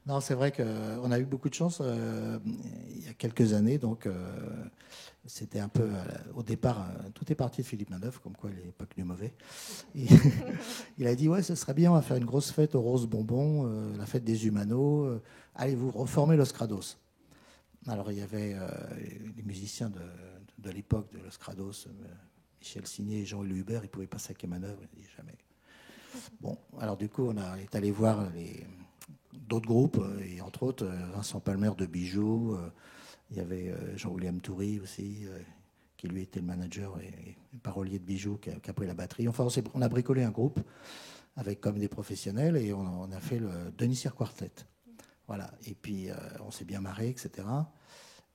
Non, c'est vrai qu'on a eu beaucoup de chance il y a quelques années. Donc, c'était un peu, au départ, tout est parti de Philippe Manœuvre, comme quoi il n'est pas que du mauvais. Et il a dit, ouais, ce serait bien, on va faire une grosse fête aux roses bonbons, la fête des humanos. Allez, vous reformez Los Crados. Alors, il y avait les musiciens de l'époque de Los Crados, Michel Signé et Jean-Louis Hubert, ils ne pouvaient pas saquer Manœuvre, ils disaient jamais. Bon, alors du coup, on est allé voir d'autres groupes, et entre autres Vincent Palmer de Bijoux. Il y avait Jean-William Toury aussi, qui lui était le manager et parolier de Bijoux, qui a pris la batterie. Enfin, on a bricolé un groupe avec comme des professionnels et on a fait le Denis Cyr Quartet. Voilà. Et puis, on s'est bien marré, etc.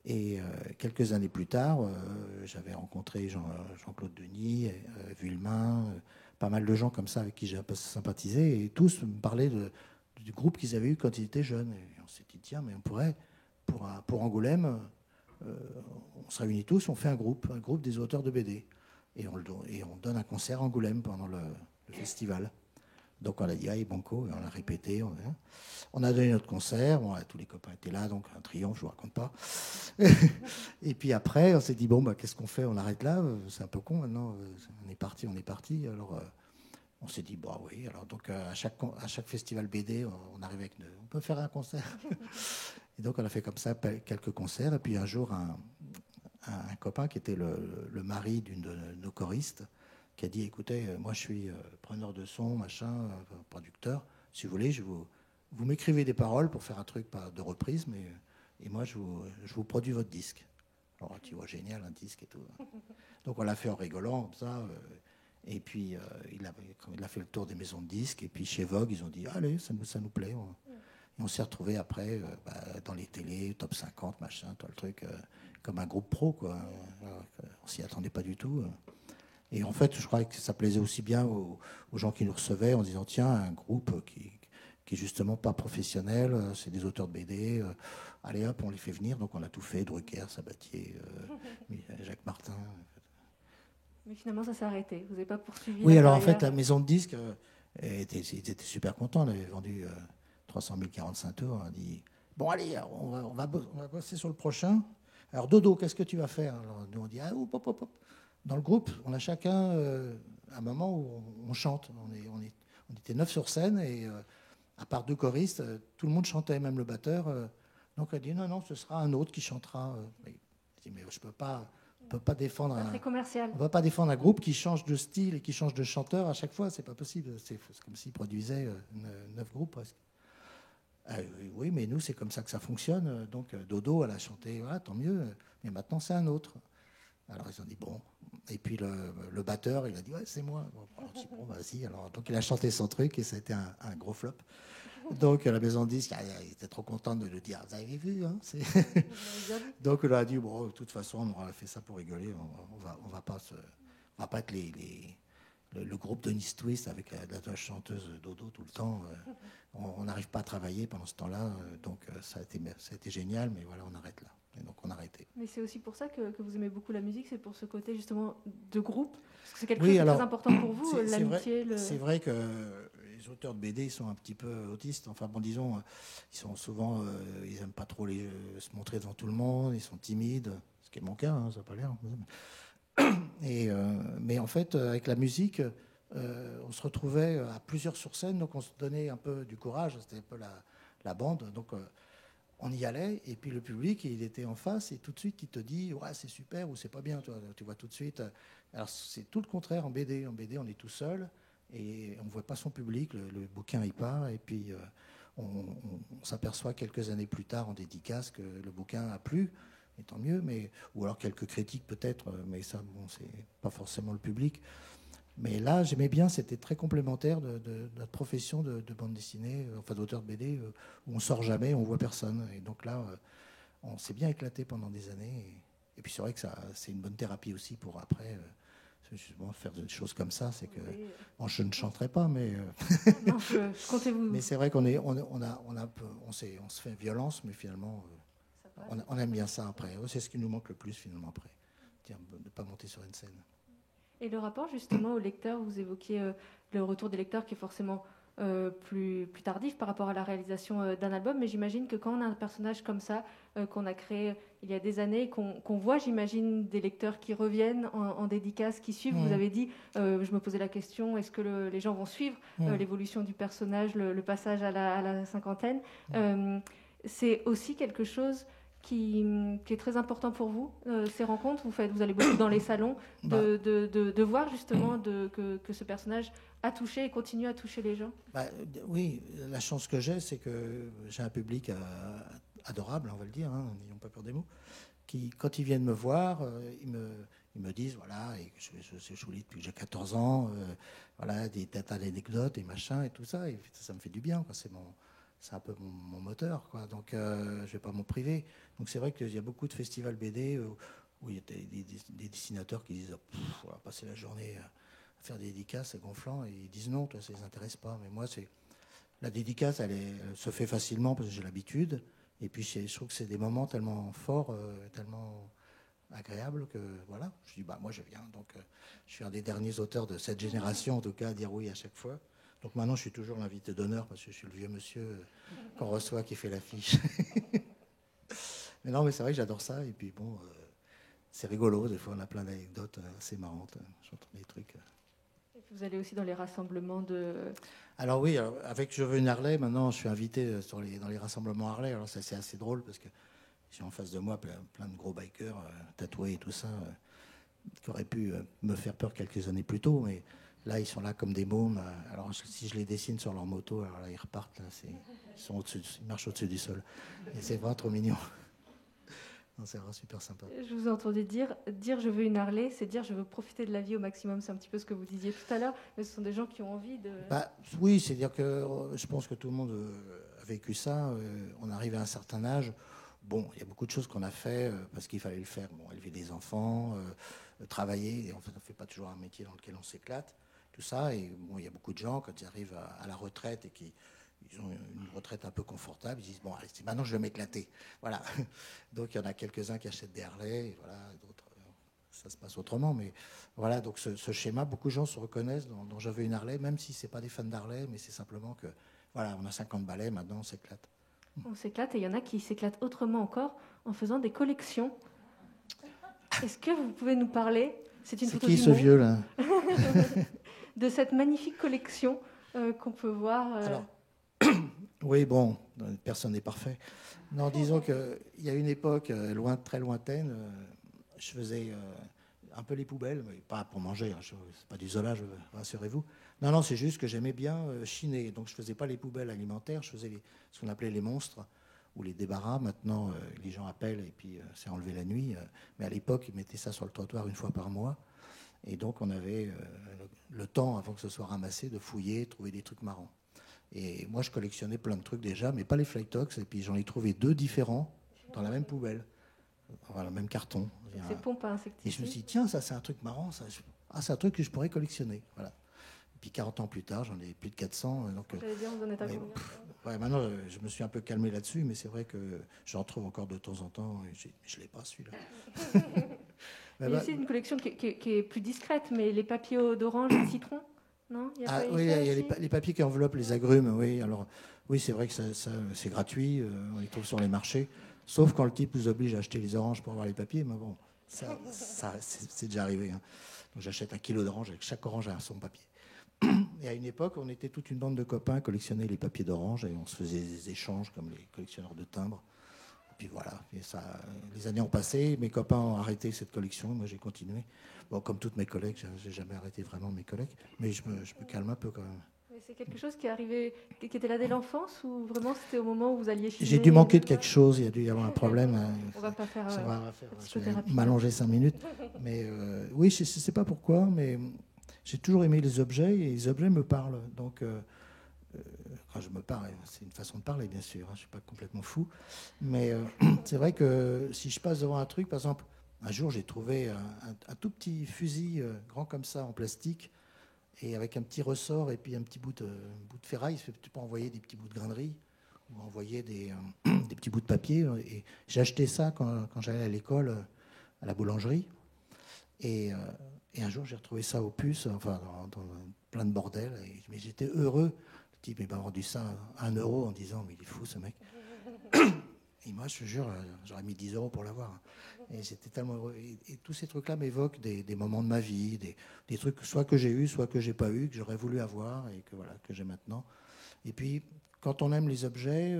Et quelques années plus tard, j'avais rencontré Jean-Claude Denis, Vuillemin, pas mal de gens comme ça avec qui j'ai un peu sympathisé, et tous me parlaient du groupe qu'ils avaient eu quand ils étaient jeunes. Et on s'est dit, tiens, mais on pourrait, pour Angoulême, on se réunit tous, on fait un groupe des auteurs de BD. Et on donne un concert à Angoulême pendant le festival. Donc on a dit, aïe, banco, et on a répété. On a donné notre concert, bon, tous les copains étaient là, donc un triomphe, je ne vous raconte pas. Et puis après, on s'est dit, bon, bah, qu'est-ce qu'on fait? On arrête là, c'est un peu con maintenant, on est parti. Alors on s'est dit, bah oui, alors donc à chaque festival BD, on arrivait avec on peut faire un concert. Et donc on a fait comme ça quelques concerts, et puis un jour, un copain qui était le mari d'une de nos choristes, qui a dit, écoutez, moi je suis preneur de son, machin, producteur, si vous voulez, vous m'écrivez des paroles pour faire un truc, pas de reprise, et moi je vous produis votre disque. Alors tu vois, génial, un disque et tout. Donc on l'a fait en rigolant, comme ça, et puis il a fait le tour des maisons de disques, et puis chez Vogue, ils ont dit, allez, ça nous plaît. Et on s'est retrouvés après dans les télés, top 50, machin, tout le truc, comme un groupe pro, quoi. On s'y attendait pas du tout. Et en fait, je crois que ça plaisait aussi bien aux gens qui nous recevaient en disant, tiens, un groupe qui est justement pas professionnel, c'est des auteurs de BD, allez hop, on les fait venir. Donc on a tout fait, Drucker, Sabatier, Jacques Martin. Mais finalement, ça s'est arrêté. Vous n'avez pas poursuivi Oui, la alors en carrière. fait, la maison de disques, ils étaient super contents. On avait vendu 300 045 tours. On a dit, bon, allez, on va bosser sur le prochain. Alors, Dodo, qu'est-ce que tu vas faire? Alors, nous, on dit, ah, hop, hop, hop. Dans le groupe, on a chacun un moment où on chante. On était 9 sur scène, et à part 2 choristes, tout le monde chantait, même le batteur. Donc, elle a dit, non, ce sera un autre qui chantera. Mais je peux pas. On peut pas défendre Très commercial. On va pas défendre un groupe qui change de style et qui change de chanteur à chaque fois, c'est pas possible. C'est comme s'ils produisaient 9 groupes presque. Oui, mais nous, c'est comme ça que ça fonctionne. Donc, Dodo, elle a chanté, voilà, tant mieux. Mais maintenant, c'est un autre. Alors, ils ont dit, bon. Et puis, le batteur, il a dit, ouais, c'est moi. Bon, bon, vas-y. Alors, donc, il a chanté son truc et ça a été un gros flop. Donc, la maison de disques, il était trop content de le dire. Vous avez vu, hein? Donc, il a dit, bon, de toute façon, on aura fait ça pour rigoler. On va pas être le groupe de Nice Twist avec la chanteuse Dodo tout le temps. On n'arrive pas à travailler pendant ce temps-là. Donc, ça a été génial, mais voilà, on arrête là. Et donc, on a arrêté. Mais c'est aussi pour ça que vous aimez beaucoup la musique, c'est pour ce côté justement de groupe. Parce que c'est quelque chose de très important pour vous, l'amitié. C'est vrai que les auteurs de BD, ils sont un petit peu autistes. Enfin, bon, disons, ils sont souvent, ils n'aiment pas trop se montrer devant tout le monde, ils sont timides, ce qui est mon cas, hein, ça n'a pas l'air. Mais en fait, avec la musique, on se retrouvait à plusieurs sur scène, donc on se donnait un peu du courage, c'était un peu la bande. Donc, on y allait, et puis le public, il était en face, et tout de suite, il te dit, ouais, c'est super ou c'est pas bien, tu vois tout de suite. Alors, c'est tout le contraire en BD. En BD, on est tout seul, et on ne voit pas son public, le bouquin, il part, et puis on s'aperçoit quelques années plus tard en dédicace que le bouquin a plu, et tant mieux, ou alors quelques critiques peut-être, mais ça, bon, c'est pas forcément le public. Mais là, j'aimais bien, c'était très complémentaire de notre profession de bande dessinée, enfin d'auteur de BD, où on sort jamais, on voit personne. Et donc là, on s'est bien éclaté pendant des années. Et puis c'est vrai que c'est une bonne thérapie aussi pour après justement faire des choses comme ça. C'est que bon, je ne chanterai pas, mais non, comptez-vous. Mais c'est vrai qu'on on se fait violence, mais finalement, on aime bien ça après. C'est ce qui nous manque le plus finalement après, de ne pas monter sur une scène. Et le rapport justement au lecteur, vous évoquiez le retour des lecteurs qui est forcément plus tardif par rapport à la réalisation d'un album. Mais j'imagine que quand on a un personnage comme ça, qu'on a créé il y a des années, qu'on voit, j'imagine, des lecteurs qui reviennent en dédicace, qui suivent. Vous avez dit, je me posais la question, est-ce que les gens vont suivre l'évolution du personnage, le passage à la cinquantaine c'est aussi quelque chose qui est très important pour vous, ces rencontres. Vous allez beaucoup dans les salons, de voir justement que ce personnage a touché et continue à toucher les gens. Oui, la chance que j'ai, c'est que j'ai un public adorable, on va le dire, n'ayons pas peur des mots, qui, quand ils viennent me voir, ils me disent, voilà, et je vous lis depuis que j'ai 14 ans, voilà, des tas d'anecdotes et machin et tout ça, et ça me fait du bien, quoi. C'est un peu mon moteur, quoi. Donc je ne vais pas m'en priver. Donc c'est vrai qu'il y a beaucoup de festivals BD où il y a des dessinateurs qui disent, on va passer la journée à faire des dédicaces, c'est gonflant, et ils disent non, toi, ça ne les intéresse pas. Mais moi, la dédicace, elle se fait facilement parce que j'ai l'habitude. Et puis je trouve que c'est des moments tellement forts, tellement agréables que voilà. Je dis moi je viens. Donc je suis un des derniers auteurs de cette génération en tout cas à dire oui à chaque fois. Donc maintenant je suis toujours l'invité d'honneur parce que je suis le vieux monsieur qu'on reçoit qui fait l'affiche. Mais non, mais c'est vrai que j'adore ça. Et puis bon, c'est rigolo. Des fois on a plein d'anecdotes assez marrantes. J'entends des trucs. Vous allez aussi dans les rassemblements de... Alors oui, avec Je veux une Harley, maintenant je suis invité dans les rassemblements Harley. Alors ça c'est assez drôle parce que j'ai en face de moi plein de gros bikers tatoués et tout ça qui auraient pu me faire peur quelques années plus tôt. Mais là ils sont là comme des mômes. Alors si je les dessine sur leur moto, alors là ils repartent. Là, ils marchent au-dessus du sol. Et c'est vraiment trop mignon. Non, c'est vraiment super sympa. Je vous ai entendu dire je veux une Harley, c'est dire je veux profiter de la vie au maximum. C'est un petit peu ce que vous disiez tout à l'heure, mais ce sont des gens qui ont envie de... Oui, c'est-à-dire que je pense que tout le monde a vécu ça. On arrive à un certain âge. Bon, il y a beaucoup de choses qu'on a fait parce qu'il fallait le faire. Bon, élever des enfants, travailler. Et en fait, on ne fait pas toujours un métier dans lequel on s'éclate. Tout ça. Et bon, il y a beaucoup de gens, quand ils arrivent à la retraite et qu'ils ont une retraite un peu confortable, ils disent bon, allez, maintenant je vais m'éclater. Voilà. Donc il y en a quelques-uns qui achètent des Harley, et voilà, d'autres, ça se passe autrement. Mais voilà, donc ce schéma, beaucoup de gens se reconnaissent dans Je veux une Harley, même si c'est pas des fans d'Harley, mais c'est simplement que voilà, on a 50 balais, maintenant on s'éclate. On s'éclate et il y en a qui s'éclatent autrement encore en faisant des collections. Est-ce que vous pouvez nous parler, c'est qui ce vieux là de cette magnifique collection qu'on peut voir Alors, oui, bon, personne n'est parfait. Non, disons qu'il y a une époque très lointaine, je faisais un peu les poubelles, mais pas pour manger, c'est pas du Zola, rassurez-vous. Non, c'est juste que j'aimais bien chiner, donc je faisais pas les poubelles alimentaires, je faisais ce qu'on appelait les monstres ou les débarras. Maintenant, les gens appellent et puis c'est enlevé la nuit. Mais à l'époque, ils mettaient ça sur le trottoir une fois par mois. Et donc, on avait le temps, avant que ce soit ramassé, de fouiller, trouver des trucs marrants. Et moi, je collectionnais plein de trucs déjà, mais pas les Flytox. Et puis, j'en ai trouvé 2 différents dans la même poubelle, dans le même carton. C'est pompe à insecticides. Et je me suis dit, tiens, ça, c'est un truc marrant. Ça. C'est un truc que je pourrais collectionner. Voilà. Et puis, 40 ans plus tard, j'en ai plus de 400. Donc, j'allais dire, vous en êtes à combien maintenant, je me suis un peu calmé là-dessus, mais c'est vrai que j'en trouve encore de temps en temps. Et je ne l'ai pas, celui-là. Il y a aussi une collection qui est plus discrète, mais les papiers d'orange et de citron, non? Il y a les papiers qui enveloppent les agrumes, oui. Alors, oui, c'est vrai que ça, c'est gratuit, on les trouve sur les marchés, sauf quand le type vous oblige à acheter les oranges pour avoir les papiers, mais bon, ça c'est déjà arrivé. Hein. Donc j'achète 1 kilo d'oranges, avec chaque orange a son papier. Et à une époque, on était toute une bande de copains à collectionner les papiers d'orange, et on se faisait des échanges comme les collectionneurs de timbres. Puis voilà, et les années ont passé, mes copains ont arrêté cette collection, moi j'ai continué. Bon, comme toutes mes collègues, j'ai jamais arrêté vraiment mes collègues, mais je me calme un peu quand même. Mais c'est quelque chose qui est arrivé, qui était là dès l'enfance, ou vraiment c'était au moment où vous alliez chiner? J'ai dû manquer de quelque chose, il y a dû y avoir un problème. On va pas faire. Je vais m'allonger 5 minutes. Mais oui, je ne sais pas pourquoi, mais j'ai toujours aimé les objets, et les objets me parlent. Donc, quand je me parle, c'est une façon de parler, bien sûr, je ne suis pas complètement fou. Mais c'est vrai que si je passe devant un truc, par exemple, un jour j'ai trouvé un tout petit fusil grand comme ça, en plastique, et avec un petit ressort et puis un petit bout de ferraille. Tu peux envoyer des petits bouts de grainerie ou envoyer des petits bouts de papier. Et j'ai acheté ça quand j'allais à l'école, à la boulangerie. Et un jour, j'ai retrouvé ça aux puces, enfin, dans plein de bordel. Mais j'étais heureux type m'a vendu ça à 1 euro en disant mais il est fou ce mec. Et moi, je te jure, j'aurais mis 10 euros pour l'avoir. Et j'étais tellement heureux. Et tous ces trucs-là m'évoquent des moments de ma vie, des trucs soit que j'ai eu, soit que j'ai pas eu, que j'aurais voulu avoir et que voilà que j'ai maintenant. Et puis, quand on aime les objets,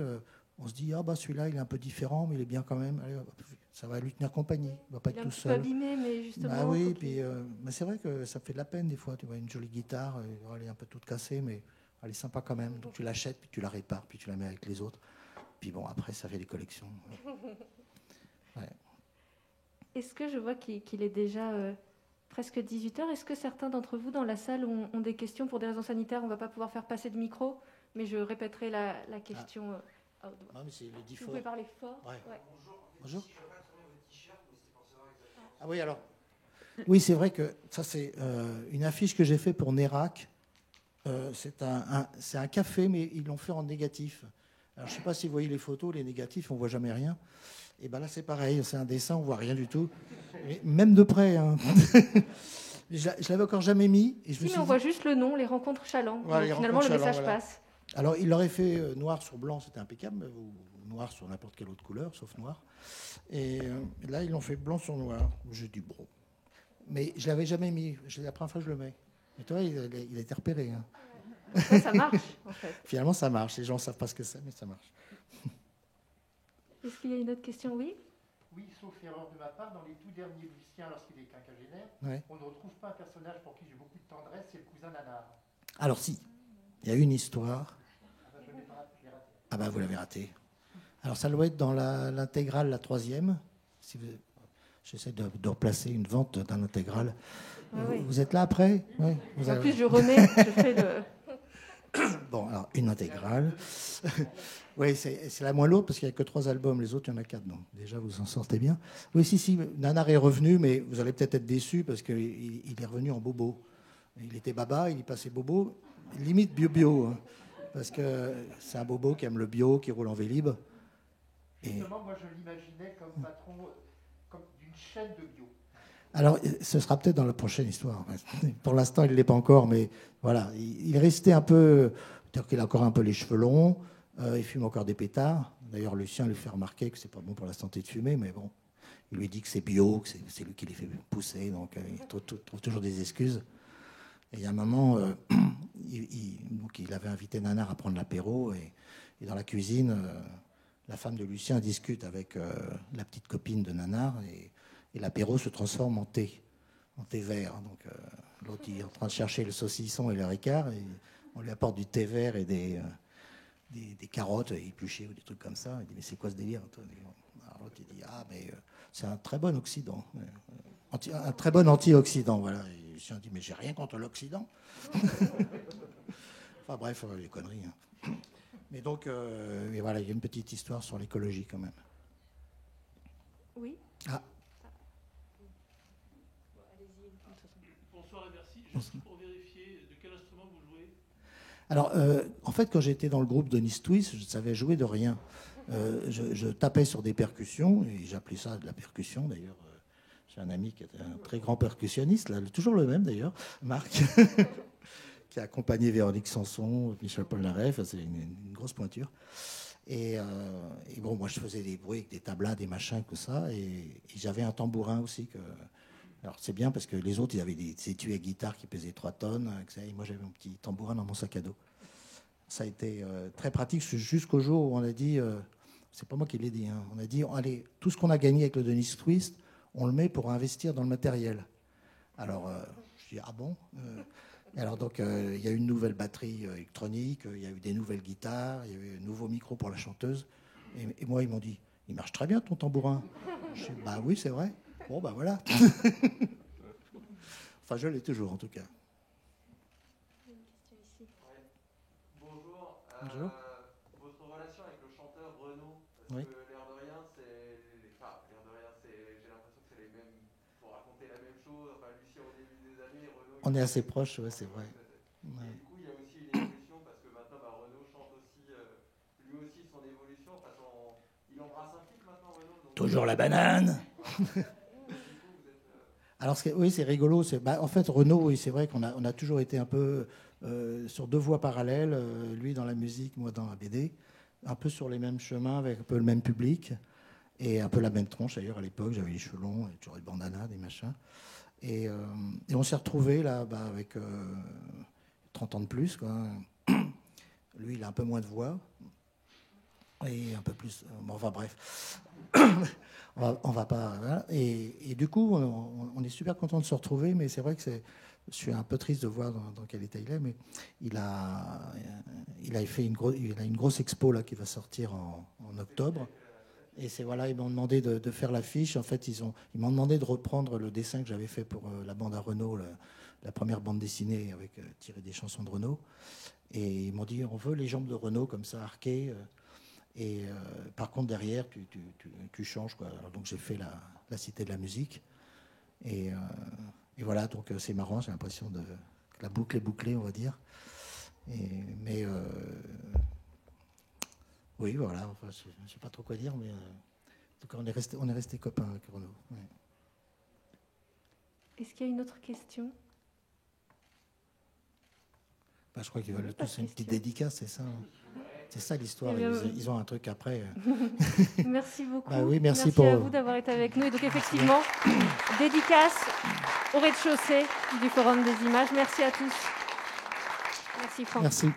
on se dit ah bah celui-là il est un peu différent, mais il est bien quand même. Allez, ça va lui tenir compagnie. Il va pas être tout seul. Il est un peu abîmé, mais justement. Bah oui, puis mais c'est vrai que ça fait de la peine des fois. Tu vois une jolie guitare, elle est un peu toute cassée, mais elle est sympa quand même. Donc tu l'achètes, puis tu la répares, puis tu la mets avec les autres. Puis bon, après, ça fait des collections. Ouais. Est-ce que je vois qu'il est déjà presque 18h? Est-ce que certains d'entre vous dans la salle ont des questions? Pour des raisons sanitaires, on ne va pas pouvoir faire passer de micro, mais je répéterai la question. Non, mais c'est le vous pouvez parler fort. Ouais. Ouais. Bonjour. Ah oui, alors. Oui, c'est vrai que ça, c'est une affiche que j'ai faite pour Nérac. C'est un café, mais ils l'ont fait en négatif. Alors, je ne sais pas si vous voyez les photos, les négatifs, on ne voit jamais rien. Et bien là, c'est pareil, c'est un dessin, on ne voit rien du tout. Et même de près. Hein. Je ne l'avais encore jamais mis. Et mais on voit juste le nom, les rencontres Chaland. Voilà, donc, finalement, le message passe. Alors, il l'aurait fait noir sur blanc, c'était impeccable, ou noir sur n'importe quelle autre couleur, sauf noir. Et là, ils l'ont fait blanc sur noir. J'ai dit, bon. Mais je ne l'avais jamais mis. La première fois que je le mets. Et toi, il a été repéré. Hein. Ça marche, en fait. Finalement, ça marche. Les gens ne savent pas ce que c'est, mais ça marche. Est-ce qu'il y a une autre question? Oui. Oui, sauf erreur de ma part, dans les tout derniers Lucien, lorsqu'il est quinquagénaire, on ne retrouve pas un personnage pour qui j'ai beaucoup de tendresse, c'est le cousin Nanar. Alors si, il y a une histoire. Ah ben vous l'avez raté. Alors ça doit être dans l'intégrale, la 3e. Si j'essaie de replacer une vente d'un intégral. Oui. Vous êtes là après? Oui. En plus, je remets, je fais le... Bon, alors, une intégrale. Oui, c'est la moins lourde parce qu'il n'y a que 3 albums. Les autres, il y en a 4. Donc, déjà, vous en sortez bien. Oui, si. Nanar est revenu, mais vous allez peut-être être déçus parce qu'il est revenu en bobo. Il était baba, il y passait bobo, limite bio. Hein, parce que c'est un bobo qui aime le bio, qui roule en Vélib. Justement, moi, je l'imaginais comme patron comme d'une chaîne de bio. Alors, ce sera peut-être dans la prochaine histoire. Pour l'instant, il ne l'est pas encore, mais voilà. Il est resté un peu... C'est-à-dire qu'il a encore un peu les cheveux longs, il fume encore des pétards. D'ailleurs, Lucien lui fait remarquer que c'est pas bon pour la santé de fumer, mais bon, il lui dit que c'est bio, que c'est lui qui les fait pousser, donc il trouve toujours des excuses. Et il y a un moment, il avait invité Nanar à prendre l'apéro, et dans la cuisine, la femme de Lucien discute avec la petite copine de Nanar, et l'apéro se transforme en thé vert. Donc l'autre il est en train de chercher le saucisson et le ricard, et on lui apporte du thé vert et des carottes épluchées ou des trucs comme ça. Il dit mais c'est quoi ce délire? Alors l'autre il dit ah mais c'est un très bon oxydant, un très bon antioxydant. Voilà. Et Lucien dit mais j'ai rien contre l'oxydant. Enfin bref, les conneries. Hein. Mais donc et voilà, il y a une petite histoire sur l'écologie quand même. Oui. Ah. Bonsoir et merci. Juste pour vérifier de quel instrument vous jouez. Alors, en fait, quand j'étais dans le groupe de Nice Twist, je savais jouer de rien. Je tapais sur des percussions, et j'appelais ça de la percussion, d'ailleurs. J'ai un ami qui est un très grand percussionniste, là, toujours le même, d'ailleurs, Marc, qui a accompagné Véronique Sanson, Michel Polnareff, c'est une grosse pointure. Et bon, moi, je faisais des bruits avec des tablas, des machins, tout ça, et j'avais un tambourin aussi que... Alors c'est bien parce que les autres, ils avaient des étuis à guitare qui pesaient 3 tonnes. Et moi, j'avais mon petit tambourin dans mon sac à dos. Ça a été très pratique jusqu'au jour où on a dit, c'est pas moi qui l'ai dit, hein, on a dit, allez, tout ce qu'on a gagné avec le Dennis Twist, on le met pour investir dans le matériel. Alors, je dis, ah bon et alors donc, il y a eu une nouvelle batterie électronique, il y a eu des nouvelles guitares, il y a eu un nouveau micro pour la chanteuse. Et moi, ils m'ont dit, il marche très bien ton tambourin. Je dis, bah oui, c'est vrai. Bon, ben voilà. Enfin, je l'ai toujours, en tout cas. Bonjour. Bonjour. Votre relation avec le chanteur Renaud, Oui. parce que l'air de rien, j'ai l'impression que c'est les mêmes, pour raconter la même chose. Enfin, Lucien au début des années, Renaud... On est assez proches, ouais, c'est vrai. Ouais. Et du coup, il y a aussi une évolution, parce que maintenant, Renaud chante aussi, lui aussi, son évolution. Il embrasse un flic maintenant, Renaud. Donc... Toujours la banane. Alors, oui, c'est rigolo. En fait, Renaud, oui, c'est vrai qu'on a toujours été un peu sur deux voies parallèles. Lui dans la musique, moi dans la BD. Un peu sur les mêmes chemins, avec un peu le même public. Et un peu la même tronche, d'ailleurs, à l'époque. J'avais les cheveux longs, toujours des bandanas, des machins. Et on s'est retrouvés, là, avec 30 ans de plus, quoi. Lui, il a un peu moins de voix. Et un peu plus... enfin, bref. on va pas... Voilà. Et du coup, on est super content de se retrouver, mais c'est vrai que je suis un peu triste de voir dans quel état il est, mais il a fait une grosse expo là, qui va sortir en octobre. Et c'est voilà, ils m'ont demandé de faire l'affiche. En fait, ils m'ont demandé de reprendre le dessin que j'avais fait pour la bande à Renaud, la première bande dessinée avec tirée des chansons de Renaud. Et ils m'ont dit, on veut les jambes de Renaud comme ça, arquées. Et par contre, derrière, tu changes, quoi. Alors, donc j'ai fait la Cité de la musique. Et voilà, donc c'est marrant, j'ai l'impression que la boucle est bouclée, on va dire. Mais oui, voilà, enfin, je ne sais pas trop quoi dire, mais en tout cas, on est resté copains avec Renaud. Ouais. Est-ce qu'il y a une autre question ? Je crois qu'ils veulent tous une petite dédicace, c'est ça. C'est ça l'histoire, ils ont un truc après. Merci beaucoup. Oui, merci à vous d'avoir été avec nous. Et donc effectivement, dédicace au rez-de-chaussée du Forum des Images. Merci à tous. Merci Franck. Merci.